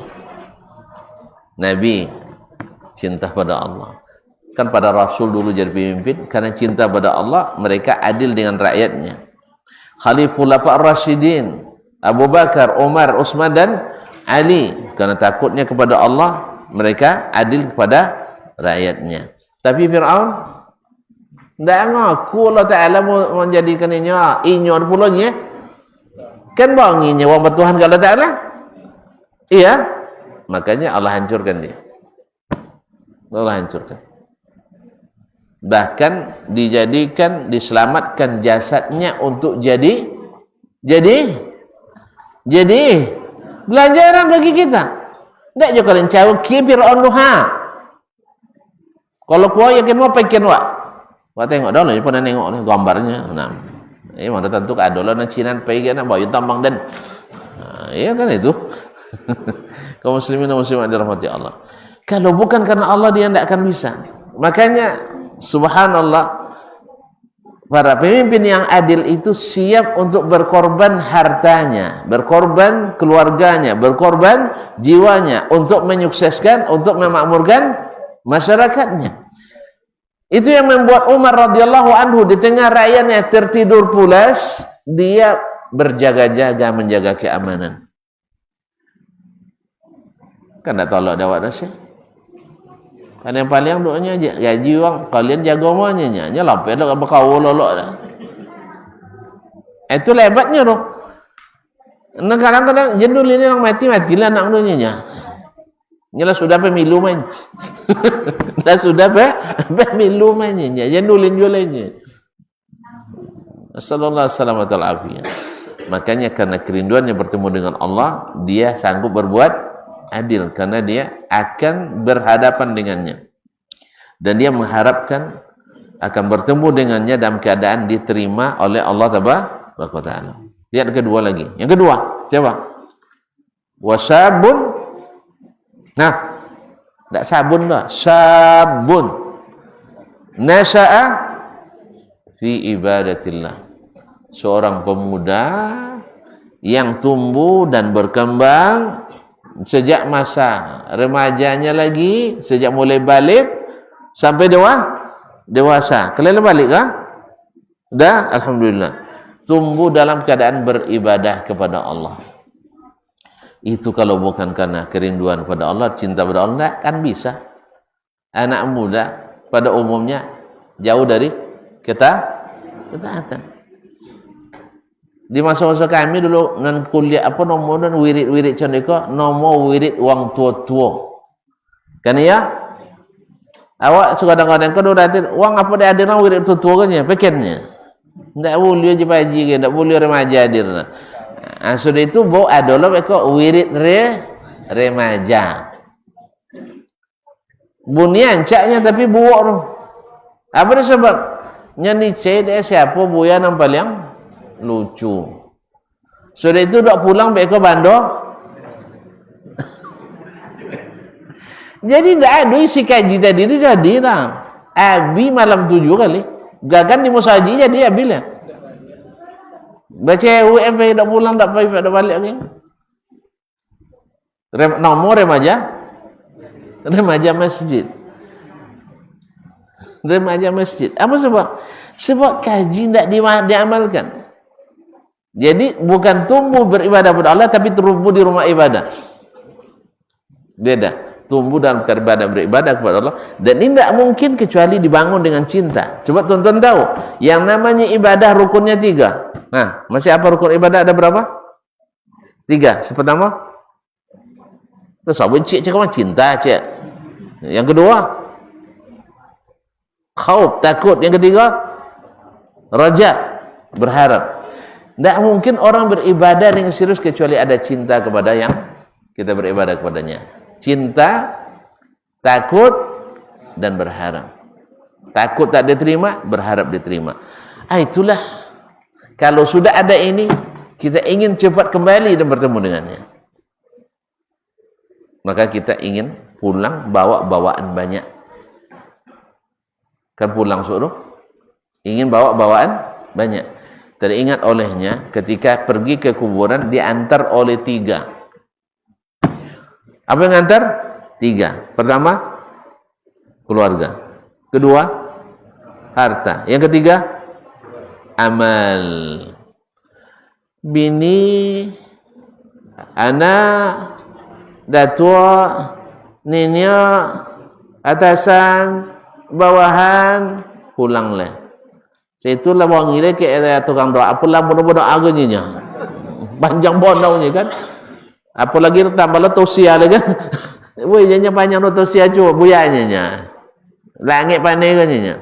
A: Nabi cinta pada Allah. Kan pada Rasul dulu jadi pemimpin karena cinta pada Allah, mereka adil dengan rakyatnya. Khalifullah Ar-Rasyidin, Abu Bakar, Umar, Utsman dan Ali, karena takutnya kepada Allah, mereka adil kepada rakyatnya. Tapi Fir'aun tidak ngaku Allah Ta'ala mau menjadikan inyo pulanya. Kan banginya wong bertuhan ke Allah Ta'ala. Iya. Makanya Allah hancurkan dia. Allah hancurkan. Bahkan dijadikan, diselamatkan jasadnya untuk jadi pelajaran bagi kita. Tak juga kalian cakap kibir onuha. Kalau kau yakin mau pengen wak tengok dah lah, pernah tengok gambarnya. Nah, mana tentu adalah nacinan pergi nak bawa tambang dan, iya kan itu. Kaum muslimin dan muslimat dirahmati Allah. Kalau bukan karena Allah, dia tidak akan bisa. Makanya subhanallah, para pemimpin yang adil itu siap untuk berkorban hartanya, berkorban keluarganya, berkorban jiwanya untuk menyukseskan, untuk memakmurkan masyarakatnya. Itu yang membuat Umar radhiyallahu anhu di tengah rakyatnya tertidur pulas, dia berjaga-jaga menjaga keamanan. Kan tak tolak dawat dah sih. Kan yang paling doanya gaji orang kalian jaga omanya nya lapar dah berkawal lolok dah. Itu lebatnya tu. Nah kadang-kadang jendul ini orang mati-matilah anak dunia. Nyalah sudah pemilu main. Dah sudah pemilu mainnya. Jendulin jualannya. Sallallahu alaihi wasallam. Makanya karena kerinduannya bertemu dengan Allah, dia sanggup berbuat adil karena dia akan berhadapan dengannya. Dan dia mengharapkan akan bertemu dengannya dalam keadaan diterima oleh Allah Taala. Lihat kedua lagi. Yang kedua, coba. Wasabun. Nah, tak sabun dah. Sabun. Nasha'a fi ibadatillah. Seorang pemuda yang tumbuh dan berkembang sejak masa remajanya lagi, sejak mulai balik sampai dewasa. Kalian balik kah? Dah, alhamdulillah. Tumbuh dalam keadaan beribadah kepada Allah. Itu kalau bukan karena kerinduan kepada Allah, cinta kepada Allah, kan bisa. Anak muda pada umumnya jauh dari ketaatan. Di masa-masa kami dulu nan kuliah apa nomor dan wirid-wirid condeko nomor wirid wang tua-tua. Kan ya? Awak sekadang-kadang kan udah wang apa dia ada nang wirid tua-tua kan ya, pekennya. Ndak boleh je paji ke, ndak boleh remaja hadir. Sudah itu bawa adalah beko wirid remaja. Bunian caknya tapi buok tu. Apa dia sebab? Nyanyi cek dia siapa buaya nampak yang lucu. Sudah itu dak pulang beko bando. Jadi ndak ada isi kaji tadi dia jadi dah. Abi malam 7 kali. Gagan di musaji jadi abi lah. Baca UMP dak pulang dak dak balik lagi. Nomor remaja masjid. Remaja masjid. Apa sebab? Sebab kaji tidak diamalkan. Jadi bukan tumbuh beribadah kepada Allah, tapi tumbuh di rumah ibadah. Beda. Tumbuh dalam beribadah kepada Allah. Dan ini tidak mungkin kecuali dibangun dengan cinta. Sebab tuan-tuan tahu, yang namanya ibadah rukunnya 3. Nah, masih apa rukun ibadah ada berapa? 3. Pertama, terus sabun cik cakap cinta cik. Yang kedua, khauf, takut. Yang ketiga, raja, berharap. Tidak mungkin orang beribadah dengan serius kecuali ada cinta kepada yang kita beribadah kepadanya. Cinta, takut, dan berharap. Takut tak diterima, berharap diterima. Itulah. Kalau sudah ada ini, kita ingin cepat kembali dan bertemu dengannya. Maka kita ingin pulang bawa bawaan banyak. Kan pulang suruh, ingin bawa bawaan banyak. Teringat olehnya ketika pergi ke kuburan diantar oleh 3. Apa yang antar? 3. Pertama, keluarga. Kedua, harta. Yang ketiga, amal. Bini, anak, datua, nenek, atasan, bawahan, pulanglah. Situlah bawang ini ke tukang doa. Apalah bodoh-bodoh agaknya. Panjang bodaunya kan. Apalagi tambahlah tosia lagi kan. Woi janya panjang tosia cuba buyanya. Langit pandai kan nya.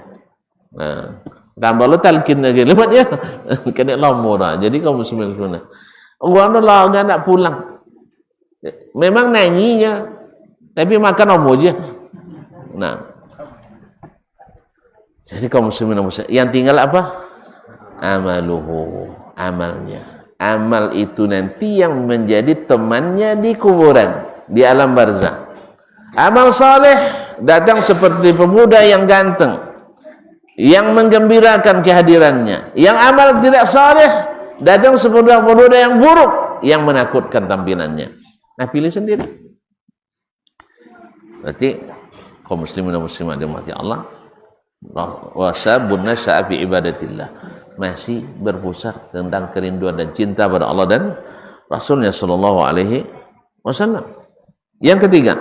A: Nah, tambahlah talqin lagi lebat ya. Kena lomor dah. Jadi kaum muslimin sebenarnya. Orang tu lah enggak nak pulang. Memang nyanyinya tapi makan ombo je. Nah, jadi kaum muslimin yang tinggal apa? Amaluhu, amalnya. Amal itu nanti yang menjadi temannya di kuburan, di alam barzah. Amal saleh datang seperti pemuda yang ganteng, yang menggembirakan kehadirannya. Yang amal tidak saleh datang seperti pemuda yang buruk, yang menakutkan tampilannya. Nah, pilih sendiri. Berarti kaum muslimin dan muslimat dirahmati Allah, wasabun nasya'a fi ibadatillah, masih berpusat tentang kerinduan dan cinta pada Allah dan Rasulnya sallallahu alaihi wasallam. Yang ketiga,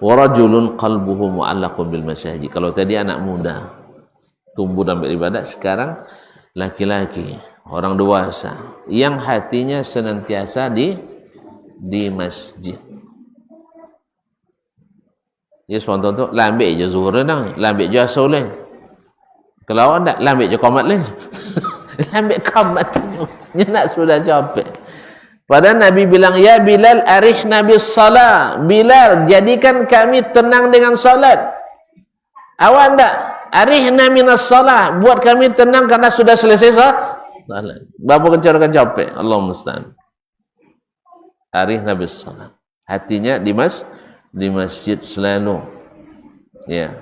A: wa rajulun qalbuhu mu'allaqun bil masajid. Kalau tadi anak muda tumbuh dalam beribadah, sekarang laki-laki, orang dewasa yang hatinya senantiasa di masjid. Ya spontan tu lambe je zuhur dah, lambe je asar lain. Kalau awak tak lambe je qamat lain. Lambe qamat tu. Dia nak sudah capek. Padahal Nabi bilang, ya Bilal arihna bis salat. Bilal, jadikan kami tenang dengan salat. Awak tak? Arihna minas salat. Buat kami tenang karena sudah selesai salat. Berapa kencang capek? Allah musta'an. Arihna bis salat. Hatinya di masjid selalu. Ya.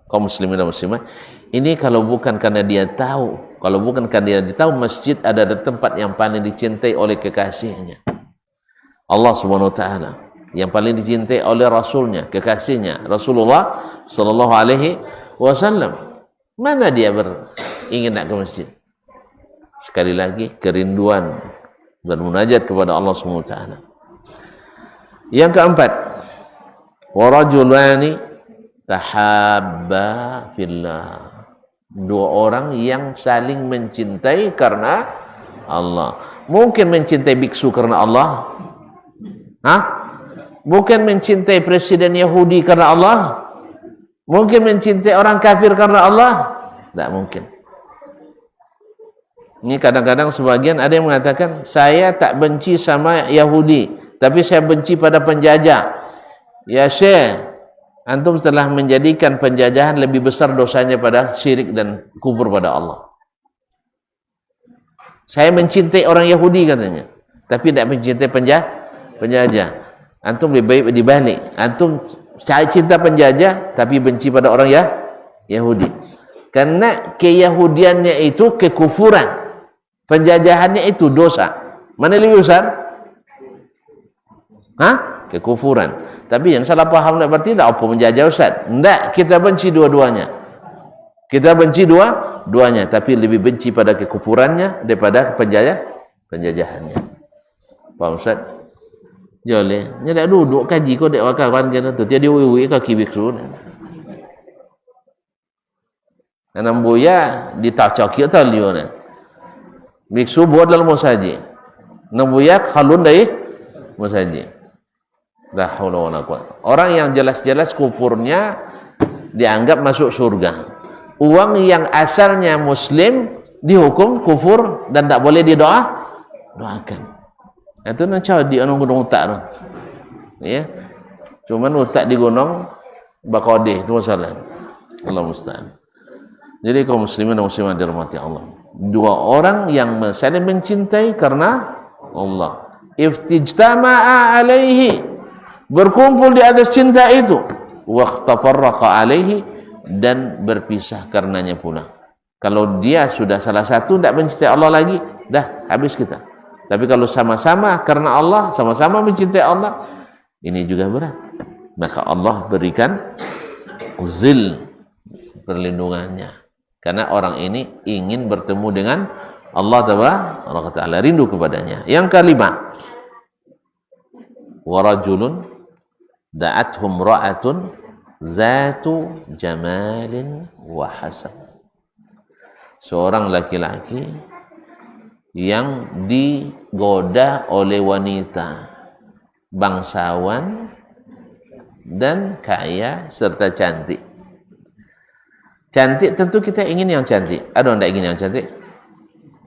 A: Kaum muslimin dan muslimah. Ini kalau bukan karena dia tahu, kalau bukan karena dia tahu masjid ada tempat yang paling dicintai oleh kekasihnya, Allah Subhanahu wa taala, yang paling dicintai oleh rasulnya, kekasihnya Rasulullah sallallahu alaihi wasallam. Mana dia ingin nak ke masjid? Sekali lagi kerinduan bermunajat kepada Allah Subhanahu wa taala. Yang keempat, wa rajulani tahabba fillah. Dua orang yang saling mencintai karena Allah. Mungkin mencintai biksu karena Allah. Bukan mencintai presiden Yahudi karena Allah. Mungkin mencintai orang kafir karena Allah. Tak mungkin. Ini kadang-kadang sebagian ada yang mengatakan, saya tak benci sama Yahudi, tapi saya benci pada penjajah. Ya Syekh, antum telah menjadikan penjajahan lebih besar dosanya pada syirik dan kufur pada Allah. Saya mencintai orang Yahudi katanya, tapi tidak mencintai penjajah. Antum lebih baik dibalik. Antum saya cinta penjajah, tapi benci pada orang Yahudi. Karena keyahudiannya itu kekufuran, penjajahannya itu dosa. Mana lebih besar? Kekufuran. Tapi yang salah faham berarti tak apa menjajah Ustaz. Tak, kita benci dua-duanya. Kita benci dua-duanya, tapi lebih benci pada kekufurannya daripada penjajahannya. Faham Ustaz? Joleh, nya dak duduk kaji kau dek wakawan kena tu. Dia diwi-wi kaki biksu. Anam buya ditacaki tau liu ni. Biksu buat dalam masjid. Nambuya khalun dari masjid. La haula wala quwwata. Orang yang jelas-jelas kufurnya dianggap masuk surga. Uang yang asalnya muslim dihukum kufur dan tak boleh doakan. Itu nak cari anu gunung utak tu. Ya. Cuman utak di gunung Bakodeh itu masalah. Allah musta'an. Jadi kaum muslimin dan muslimat dirahmati Allah. Dua orang yang saling mencintai karena Allah. Iftijtama'a alaihi, berkumpul di atas cinta itu, waqtafarraqa alaihi, dan berpisah karenanya pula. Kalau dia sudah salah satu tidak mencintai Allah lagi, dah habis kita. Tapi kalau sama-sama karena Allah, sama-sama mencintai Allah, ini juga berat. Maka Allah berikan zil, perlindungannya. Karena orang ini ingin bertemu dengan Allah Taala, rindu kepadanya. Yang kelima, wa rajulun da'athum ra'atun zatu jamalin wa hasab. Seorang laki-laki yang digoda oleh wanita bangsawan dan kaya serta cantik. Cantik tentu kita ingin yang cantik. Ada orang tak ingin yang cantik?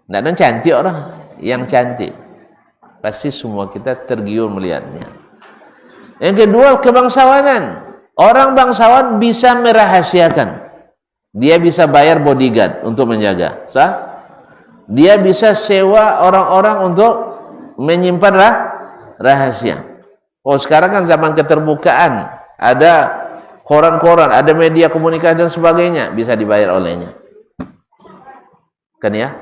A: Tak ada cantik orang yang cantik. Pasti semua kita tergiur melihatnya. Yang kedua, kebangsawanan. Orang bangsawan bisa merahasiakan. Dia bisa bayar bodyguard untuk menjaga. Sah? Dia bisa sewa orang-orang untuk menyimpan rahasia. Oh, sekarang kan zaman keterbukaan. Ada koran-koran, ada media komunikasi dan sebagainya. Bisa dibayar olehnya. Kan ya?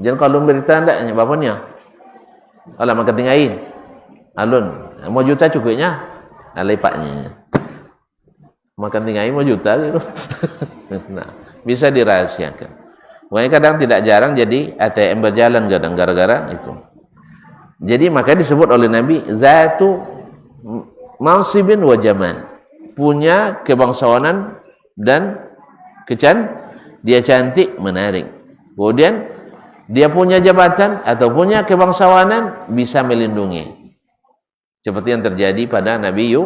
A: Jangan kalau berita anda, apa ni? Alah, makan tinggain. Alun. Mau juta cukupnya, lepaknya. Makan tinggal mau juta gitu. Nah, bisa dirahasiakan. Makanya kadang tidak jarang jadi ATM berjalan kadang gara-gara itu. Jadi maka disebut oleh Nabi zatu mansibin wa jamal, punya kebangsawanan dan dia cantik, menarik. Kemudian dia punya jabatan atau punya kebangsawanan, bisa melindungi. Seperti yang terjadi pada Nabi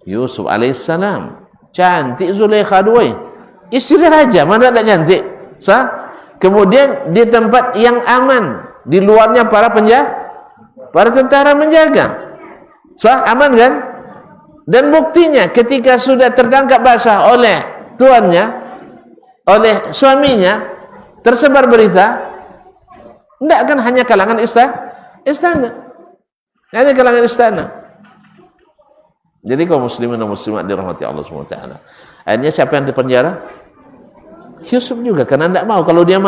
A: Yusuf alaihissalam. Cantik Zulaikha doi, istri raja, mana tak cantik? Kemudian di tempat yang aman, di luarnya para tentara menjaga. Aman kan? Dan buktinya ketika sudah tertangkap basah oleh tuannya, oleh suaminya, tersebar berita, tidak kan hanya kalangan istana, hanya kalangan istana. Jadi kaum muslimin dan muslimat dirahmati Allah SWT, akhirnya siapa yang dipenjara? Yusuf juga, karena tidak mau. Kalau dia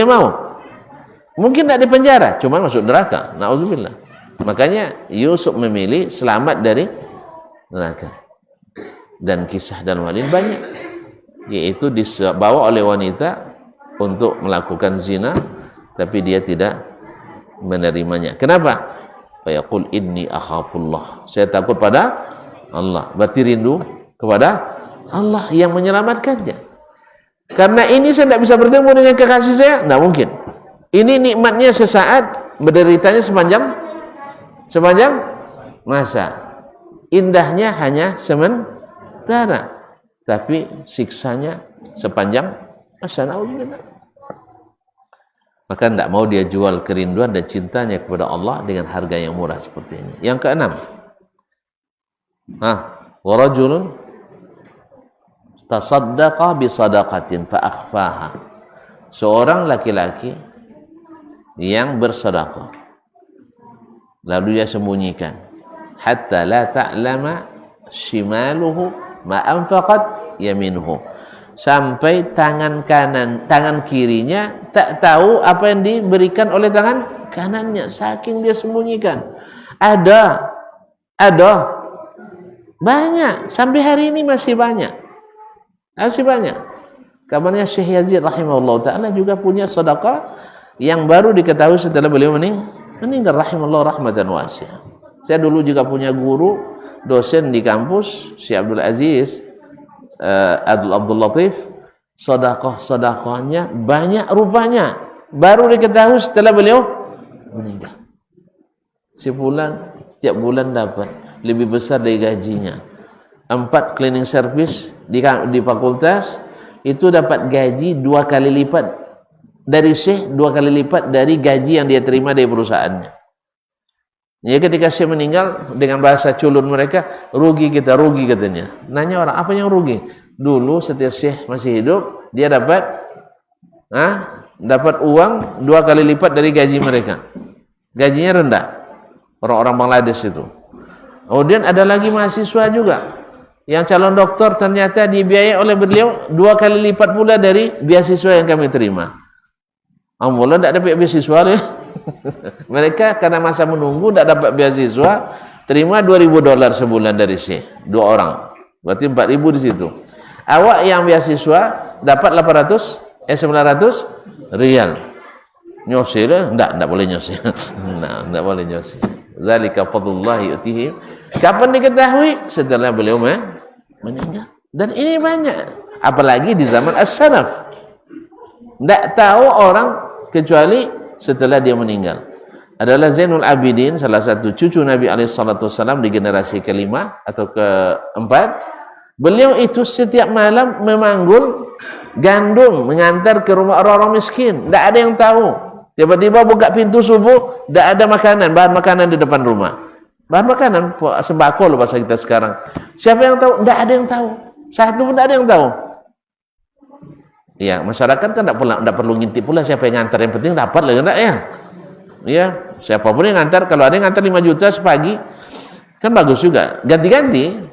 A: mau mungkin tidak dipenjara, cuma masuk neraka, na'udzubillah. Makanya Yusuf memilih selamat dari neraka. Dan kisah dalam hal ini banyak, yaitu dibawa oleh wanita untuk melakukan zina, tapi dia tidak menerimanya. Kenapa? Fayaqul inni akhafullah, saya takut pada Allah. Berarti rindu kepada Allah yang menyelamatkannya. Karena ini saya tidak bisa bertemu dengan kekasih saya, tidak mungkin. Ini nikmatnya sesaat, menderitanya sepanjang masa. Indahnya hanya sementara, tapi siksanya sepanjang masa. Maka tidak mau dia jual kerinduan dan cintanya kepada Allah dengan harga yang murah seperti ini. Yang keenam, wa rajulun tasaddaqa bi sadaqatin fa akhfaha, seorang laki-laki yang bersedekah lalu dia sembunyikan, hatta la ta'lama shimaluhu ma anfaqat yaminuhu, sampai tangan kirinya tak tahu apa yang diberikan oleh tangan kanannya, saking dia sembunyikan. Ada banyak, sampai hari ini masih banyak. Kabarnya Syekh Yazid rahimahullah ta'ala juga punya sedekah yang baru diketahui setelah beliau meninggal rahimahullah rahmatan wasi'ah. Saya dulu juga punya guru dosen di kampus, Syekh Abdul Aziz Abdul Latif, sedekahnya banyak rupanya, baru diketahui setelah beliau meninggal. Setiap bulan dapat lebih besar dari gajinya. 4 cleaning service di fakultas itu dapat gaji 2 kali lipat dari Syekh, 2 kali lipat dari gaji yang dia terima dari perusahaannya. Ya, ketika Syekh meninggal, dengan bahasa culun mereka, rugi katanya. Nanya orang, apa yang rugi? Dulu setiap Syekh masih hidup, dia dapat uang 2 kali lipat dari gaji mereka. Gajinya rendah, orang-orang Bangladesh itu. Kemudian ada lagi mahasiswa juga yang calon doktor, ternyata dibiayai oleh beliau 2 kali lipat pula dari beasiswa yang kami terima. Alhamdulillah tidak dapat beasiswa deh. Mereka karena masa menunggu tidak dapat beasiswa, terima $2.000 sebulan dari Syekh, 2 orang, berarti 4.000 di situ. Awak yang beasiswa dapat 900 rial. Nyose dah? Tidak boleh nyose. Tidak boleh nyose. Zalika fadlullah yu'tihi. Kapan diketahui? Setelah beliau meninggal. Dan ini banyak, apalagi di zaman as-salaf. Tidak tahu orang kecuali setelah dia meninggal. Adalah Zainul Abidin, salah satu cucu Nabi SAW di generasi kelima atau keempat. Beliau itu setiap malam memanggul gandum, mengantar ke rumah orang-orang miskin. Tidak ada yang tahu. Tiba-tiba buka pintu subuh, tidak ada makanan, bahan makanan di depan rumah. Bahan makanan, sembako loh bahasa kita sekarang. Siapa yang tahu? Tidak ada yang tahu. Satu pun tidak ada yang tahu. Ya, masyarakat kan tidak perlu ngintip pula siapa yang ngantar. Yang penting dapat lah, enggak ya? Ya, siapapun yang ngantar, kalau ada yang ngantar 5 juta sepagi, kan bagus juga. Ganti-ganti.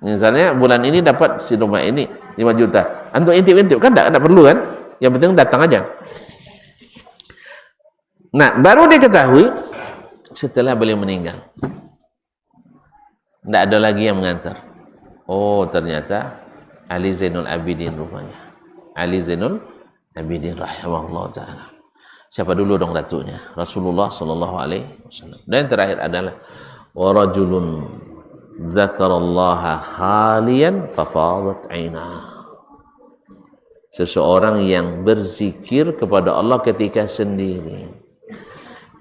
A: Misalnya bulan ini dapat si rumah ini 5 juta. Untuk intip-intip kan tidak perlu kan? Yang penting datang aja. Nah, baru diketahui setelah beliau meninggal. Tidak ada lagi yang mengantar. Oh, ternyata Ali Zainul Abidin rupanya. Ali Zainul Abidin rahimahullah ta'ala. Siapa dulu dong datuknya? Rasulullah sallallahu alaihi wasallam. Dan yang terakhir adalah wa rajulun dzakarallaha khalian fafadat 'ainah. Seseorang yang berzikir kepada Allah ketika sendiri.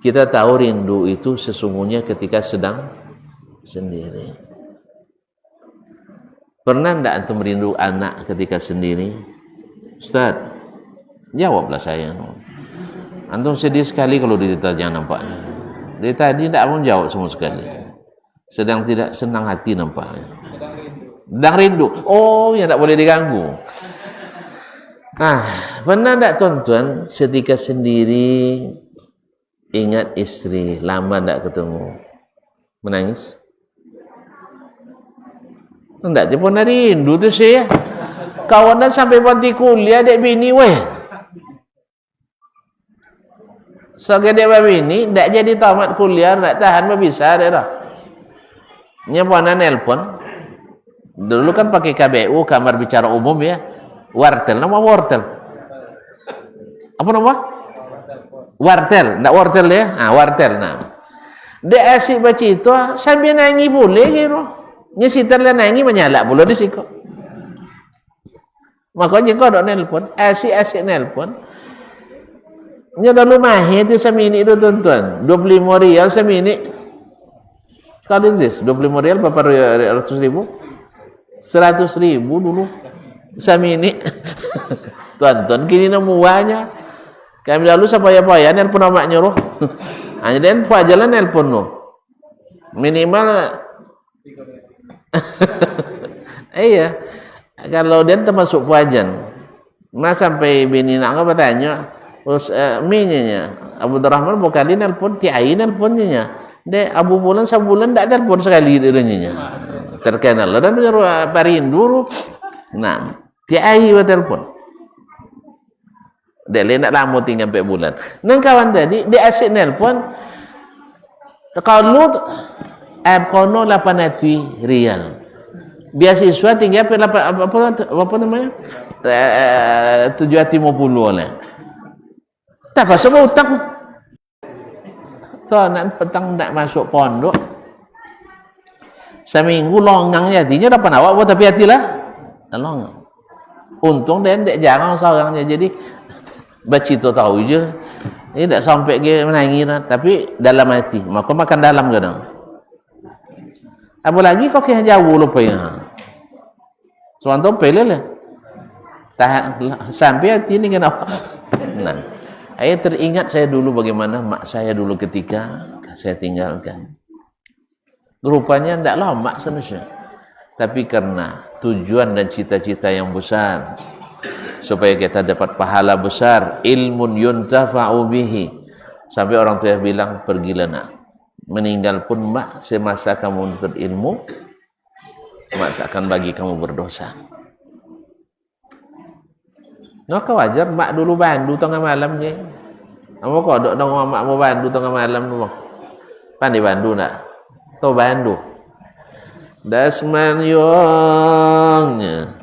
A: Kita tahu rindu itu sesungguhnya ketika sedang sendiri. Pernah enggak antum rindu anak ketika sendiri? Ustaz, jawablah saya. Antum sedih sekali kalau ditanya nampaknya. Dia tadi tidak mau jawab sama sekali. Sedang tidak senang hati nampaknya. Sedang rindu. Oh, ya tak boleh diganggu. Nah, pernah tak tuan-tuan ketika sendiri ingat istri, lama tak ketemu, menangis? Enggak, dia pernah rindu tu saya. Kawanan sampai berhenti kuliah, dek bini weh. So, dia bini, tak jadi tamat kuliah, tak tahan berbisa dia dah. Nya pernah nelpon. Dulu kan pakai KBU, kamar bicara umum ya. Wartel, nama wartel. Apa nama? Wartel, enggak wartel ya? Ah, wartel nah. Dia asyik baca itu sambil nangis boleh gitu. Nya sitar lah nangis menyala pula di situ. Makanya kau dok nelpon, asyik nelpon. Nya dah lumayan itu semini itu tuan-tuan. 25 rial semini. Kalau this 25 rial berapa ratus ribu? 100 ribu dulu. Samini. Tuan-tuan kini nemuannya. Kami lalu sapaya-paya nelpon amak nyuruh. Hanya dan buat jalan nelpon no. Minimal iya. Kalau dia termasuk puajan. Mas sampai bini nak apa tanya, terus minya Abu Rahman bukan nelpon, tiai nelponnya. Dek Abu Bulan sebulan tak telpon sekali dia. Terkenal dan parindu. Nah, tiai buat telpon. Dia nak lama tinggal 4 bulan. Nang kawan tadi dia asyik nelpon. Kalau kono 800 rial. Beasiswa tinggal apa namanya? 750 lah. Tak pasal utang. Tuan nak petang nak masuk pondok. Seminggu longang jadinya dapat awak buat tapi hatilah. Longang. Untung dia tak jarang seorangnya jadi baca tu tahu je. Ini tak sampai ke menangis tapi dalam hati. Maka makan dalam kadang. Apalagi kau kena jauh lupa ya. Suatu pelel lah. Sampai hati ni kena. Nah, saya teringat saya dulu bagaimana mak saya dulu ketika saya tinggalkan. Rupanya tidaklah mak sebenarnya. Tapi karena tujuan dan cita-cita yang besar supaya kita dapat pahala besar, ilmun yuntafa'u bihi. Sampai orang tua bilang pergilah nak. Meninggal pun mak semasa kamu menuntut ilmu, mak tak akan bagi kamu berdosa. Maka wajar mak dulu bandu tengah malam je. Apa kau dok dong mak mau bandu tengah malam tu? Pandai bandu nak? Tahu bandu. Dasman yongnya.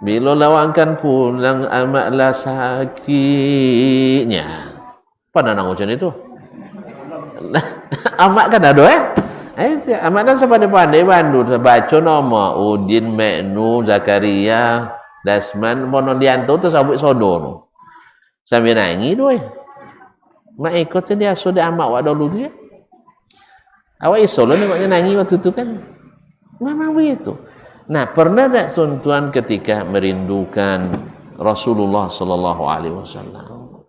A: Bila lawankan pulang amatlah sakitnya. Pada nak ucap itu? Amat kan ada amat dan sepandai-pandai bandu baca nama Udin, Meknu, Zakaria, Dasman, Monodianto tu sabut sodor. Sambil nangis tu mak ikut dia sudah amat wak dulu dia. Awak isolo nengoknya nangis waktu tu kan. Memang begitu. Nah, pernah tak tuan-tuan ketika merindukan Rasulullah sallallahu alaihi wasallam?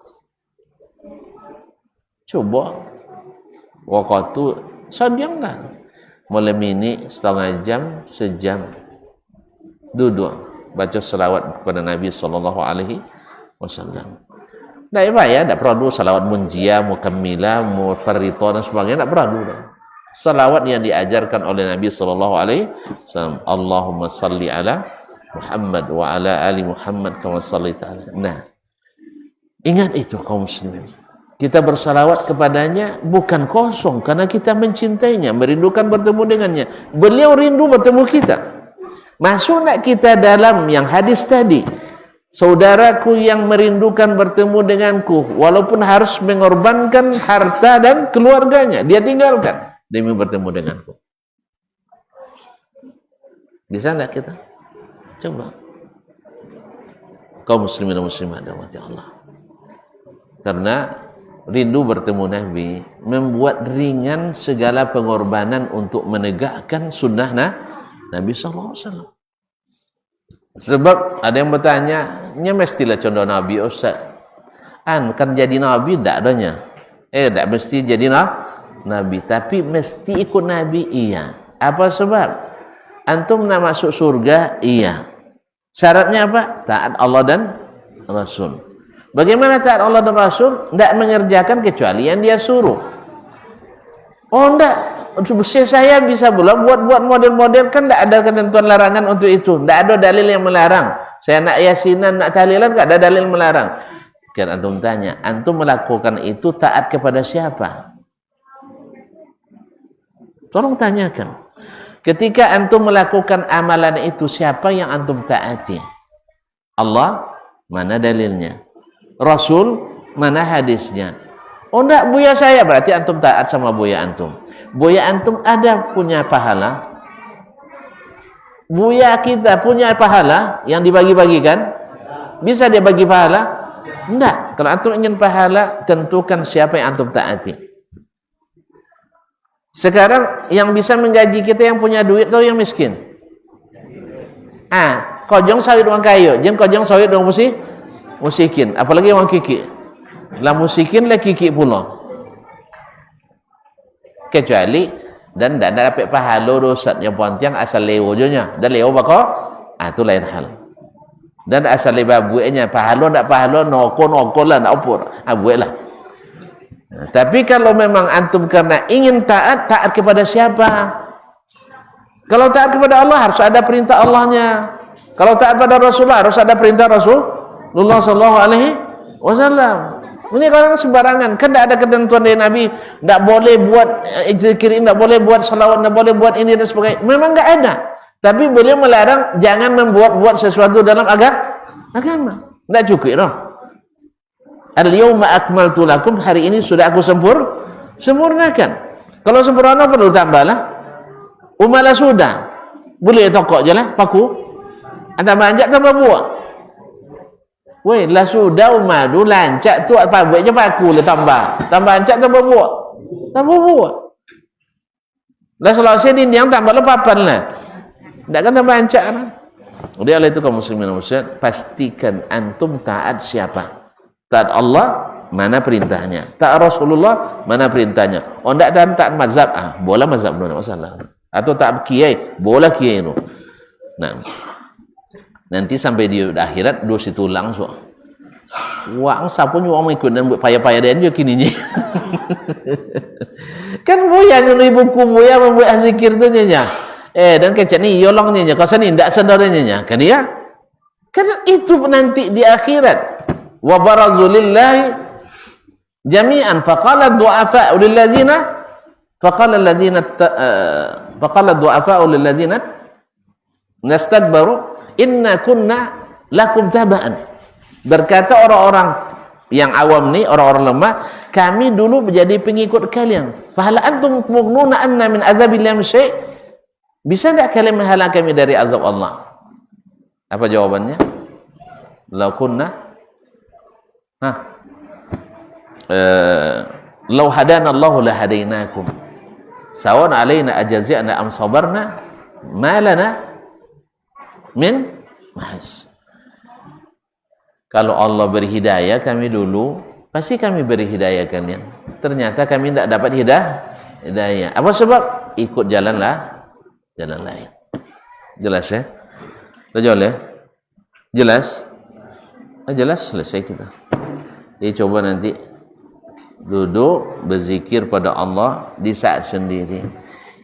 A: Coba waktu sedianglah malam ini setengah jam, sejam duduk baca selawat kepada Nabi sallallahu alaihi wasallam. Tak payah, tak perlu selawat munjia, mukammila, mufarrita dan sebagainya, tak perlu. Selawat yang diajarkan oleh Nabi sallallahu alaihi wasallam, Allahumma salli ala Muhammad wa ala ali Muhammad kama sallaita ala. Nah, ingat itu kaum muslimin. Kita bersalawat kepadanya bukan kosong karena kita mencintainya, merindukan bertemu dengannya. Beliau rindu bertemu kita. Masuk nak kita dalam yang hadis tadi. saudaraku yang merindukan bertemu denganku, walaupun harus mengorbankan harta dan keluarganya, dia tinggalkan demi bertemu denganku. Bisa enggak kita? Coba. Kaum muslimin dan muslimat dirahmati Allah. Karena rindu bertemu Nabi membuat ringan segala pengorbanan untuk menegakkan sunnah Nabi sallallahu alaihi wasallam. Sebab ada yang bertanya, nya mestilah contoh Nabi Ustaz. Kan jadi Nabi tak adanya. Tak mesti jadi Nabi, tapi mesti ikut Nabi, iya. Apa sebab? Antum nak masuk surga, iya. Syaratnya apa? Taat Allah dan Rasul. Bagaimana taat Allah dan Rasul? Tidak mengerjakan kecuali yang dia suruh. Oh enggak, saya bisa pula buat model-model, kan tidak ada ketentuan larangan untuk itu. Tidak ada dalil yang melarang. Saya nak yasinan, nak tahlilan, tidak ada dalil melarang. Kira antum tanya, antum melakukan itu taat kepada siapa? Tolong tanyakan. Ketika antum melakukan amalan itu, siapa yang antum taati? Allah, mana dalilnya? Rasul, mana hadisnya? Oh enggak, buya saya, berarti antum taat sama buya antum. Buya antum ada punya pahala. Buya kita punya pahala yang dibagi-bagikan. Bisa dia bagi pahala? Enggak. Kalau antum ingin pahala, tentukan siapa yang antum taati. Sekarang yang bisa menggaji kita yang punya duit atau yang miskin? Kojong sawit wang kayu, jeng kojong sawit wang musikin, apalagi wang kiki. Lah musikin lah kiki pula. Kecuali dan tidak dapat pahala dosat yang pontiang asal lewo jonya, dan lewo bako, itu lain hal. Dan asal babuenya pahala ndak pahala noko lah nak opor, buat lah. Tapi kalau memang antum karena ingin taat kepada siapa? Kalau taat kepada Allah harus ada perintah Allahnya. Kalau taat pada Rasulullah harus ada perintah Rasulullah sallallahu alaihi wasallam. Ini orang sembarangan, kan tidak ada ketentuan dari Nabi, tidak boleh buat zikir, tidak boleh buat salawat, tidak boleh buat ini dan sebagainya. Memang tidak ada. Tapi beliau melarang jangan membuat sesuatu dalam agama. Tidak cukup, no? Al-yawma akmaltu lakum, hari ini sudah aku sempurnakan. Kalau sempurna perlu tambahlah. Umalah sudah. Boleh tokok je lah, paku. Tambah anjak, tambah buah. Weh, lah sudah umadu lancak tu apa buatnya paku le tambah ancak tambah buah. Lah selesai dinding tambah le papan lah. Ndak kan tambah ancak kan. Jadi oleh itu kaum muslimin dan muslimat, pastikan antum taat siapa? Taat Allah, mana perintahnya? Taat Rasulullah, mana perintahnya? Oh ndak taat mazhab, boleh mazhab no masalah. Atau taat kiai, boleh kiai no. Nah, nanti sampai di akhirat dua situ langsung. Wah, siapa nyuruh orang ikut dan buat payah-payah dan juga kini. Kan buaya nyuruh buku buaya membuat zikir tu nya. Dan kecak ni yolong nya. Kau sini tidak saudaranya kan dia? Kan itu nanti di akhirat. Wa barazu lillahi jami'an faqala du'afa'u lillazina faqala du'afa'u lillazina nastakbaru inna kunna lakum taba'an. Berkata orang-orang yang awam ni, orang-orang lemah, kami dulu menjadi pengikut kalian. Fahal antum mughnuna anna min azabillahi min syai'? Bisa tak kalian menghalang kami dari azab Allah? Apa jawabannya? Law kunna law hadana Allahu la hadainakum. Sawan alaina ajazina am sabarna ma lana min mahis. Kalau Allah beri hidayah kami dulu, pasti kami beri hidayah kalian. Ternyata kami tidak dapat hidayah. Apa sebab? Ikut jalan lain. Jelas ya? Jelas ya? Jelas? Jelas, selesai kita. Jadi coba nanti duduk berzikir pada Allah di saat sendiri.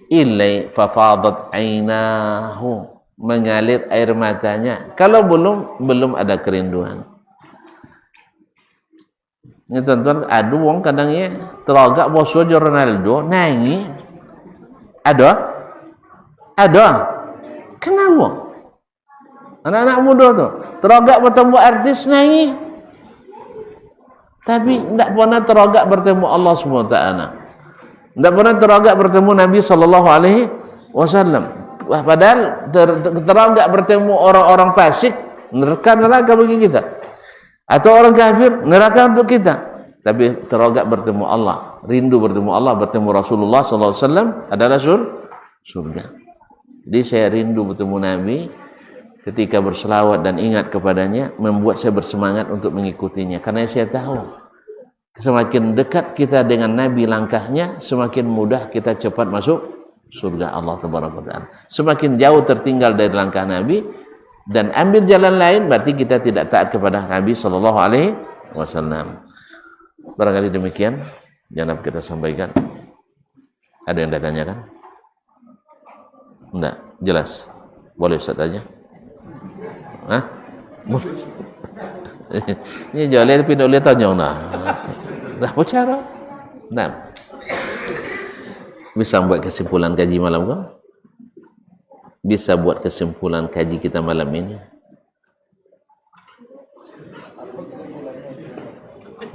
A: Ilai fafadat ainahu, mengalir air matanya. Kalau belum ada kerinduan. Ini tuan-tuan, ada wong kadang ya teragak boso jo Ronaldo nangi. Ada? Kenapa? Anak-anak muda tu terogak bertemu artis nangis. Tapi tidak pernah terogak bertemu Allah SWT. Tidak pernah terogak bertemu Nabi SAW. Padahal terogak bertemu orang-orang fasik, neraka bagi kita. Atau orang kafir, neraka untuk kita. Tapi terogak bertemu Allah, rindu bertemu Allah, bertemu Rasulullah SAW adalah surga. Jadi saya rindu bertemu Nabi. Ketika berselawat dan ingat kepadanya, membuat saya bersemangat untuk mengikutinya. Karena saya tahu, semakin dekat kita dengan Nabi langkahnya, semakin mudah kita cepat masuk surga Allah Taala. Semakin jauh tertinggal dari langkah Nabi dan ambil jalan lain, berarti kita tidak taat kepada Nabi SAW. Barangkali demikian yang dapat kita sampaikan. Ada yang dah tanyakan? Enggak, jelas. Boleh Ustaz aja. Hah? Ini jauh tapi tak boleh tanya nak. Dah bicara. Nah. Bisa buat kesimpulan kaji malam kau? Bisa buat kesimpulan kaji kita malam ini?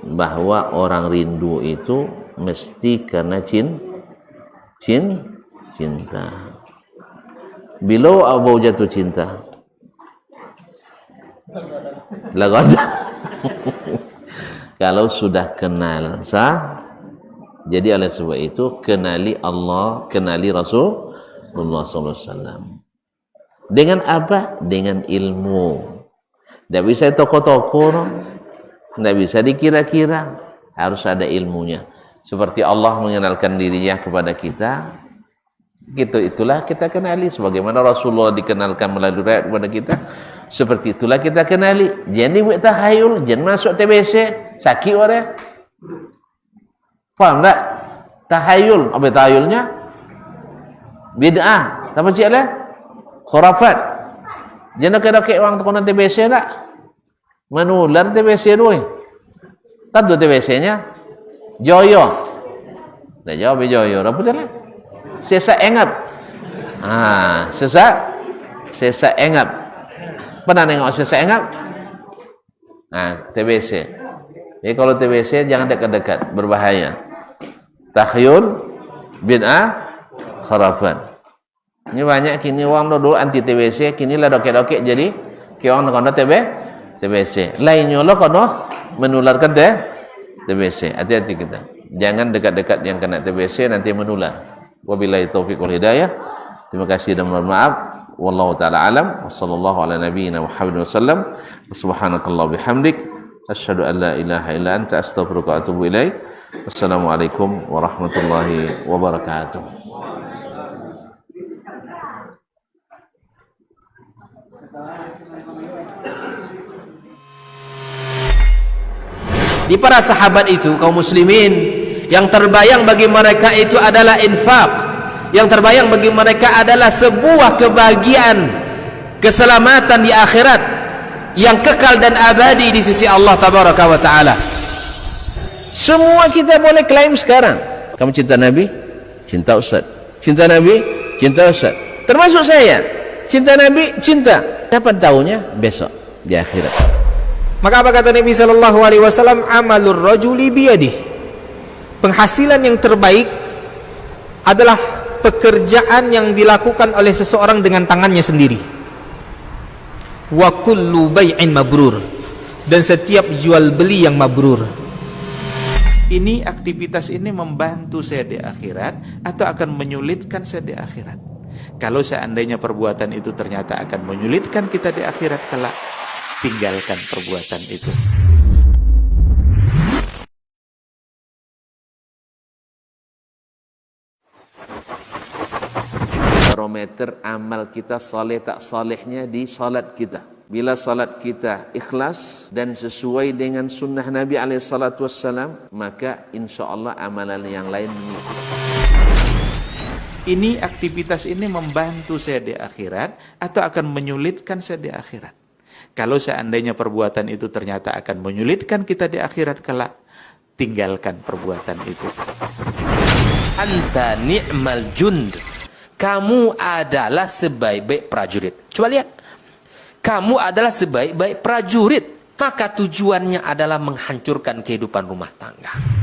A: Bahwa orang rindu itu mesti karena cinta. Bila abau jatuh cinta? Lagu kalau sudah kenal jadi oleh sebab itu kenali Allah, kenali Rasulullah SAW. Dengan apa? Dengan ilmu. Tidak bisa toko-toko, tidak bisa dikira-kira, harus ada ilmunya. Seperti Allah mengenalkan dirinya kepada kita, itulah kita kenali. Sebagaimana Rasulullah dikenalkan melalui riwayat kepada kita, seperti itulah kita kenali. Jangan buat tahayul, jangan masuk TBC, sakit orang. Faham tak? Tahayul, apa tahayulnya? Bid'ah. Tak macam lah? Khurafat. Jangan kira-kira orang tu kena TBC tak? Menular TBC dulu. Tentu TBC-nya Joyo. Dah jawab Joyo. Apa tu lah? Sesak engap. Sesak engap. Pernah tengok sesak engap? TBC. Jadi kalau TBC jangan dekat-dekat, berbahaya. Takhyul, bid'ah, khurafat. Ini banyak kini orang dulu anti TBC, kini lah dokek-dokek jadi orang nak TBC. Lainnya lo kono menularkan TBC. Hati-hati kita. Jangan dekat-dekat yang kena TBC nanti menular. Wabillahi taufiq wal hidayah. Terima kasih dan mohon maaf. Wallahu taala alam. Wassallallahu ala nabiyyina Muhammad wasallam. Subhanakallah bihamdik. Asyhadu an la ilaha illa anta astaghfiruka wa atubu ilaik. Wassalamualaikum warahmatullahi wabarakatuh.
C: Di para sahabat itu, kaum muslimin, yang terbayang bagi mereka itu adalah infak. Yang terbayang bagi mereka adalah sebuah kebahagiaan, keselamatan di akhirat yang kekal dan abadi di sisi Allah Tabaraka wa Ta'ala.
A: Semua kita boleh klaim sekarang. Kamu cinta Nabi? Cinta Ustaz. Cinta Nabi? Cinta Ustaz. Termasuk saya. Cinta Nabi? Cinta. Dapat tahunya besok di akhirat.
C: Maka apa kata Nabi sallallahu alaihi wasallam? Amalur rajuli biyadih. Penghasilan yang terbaik adalah pekerjaan yang dilakukan oleh seseorang dengan tangannya sendiri. Wa kullu bai'in mabrur. Dan setiap jual beli yang mabrur.
D: Ini aktivitas ini membantu saya di akhirat atau akan menyulitkan saya di akhirat? Kalau seandainya perbuatan itu ternyata akan menyulitkan kita di akhirat kelak, tinggalkan perbuatan itu.
A: Barometer amal kita saleh tak salehnya di salat kita. Bila salat kita ikhlas dan sesuai dengan sunnah Nabi SAW, maka insyaAllah amalan yang lain mengikuti.
D: Ini aktivitas ini membantu saya di akhirat atau akan menyulitkan saya di akhirat? Kalau seandainya perbuatan itu ternyata akan menyulitkan kita di akhirat kelak, tinggalkan perbuatan itu.
C: Anta ni'mal jund. Kamu adalah sebaik-baik prajurit. Coba lihat.
E: Kamu adalah sebaik-baik prajurit. Maka tujuannya adalah menghancurkan kehidupan rumah tangga.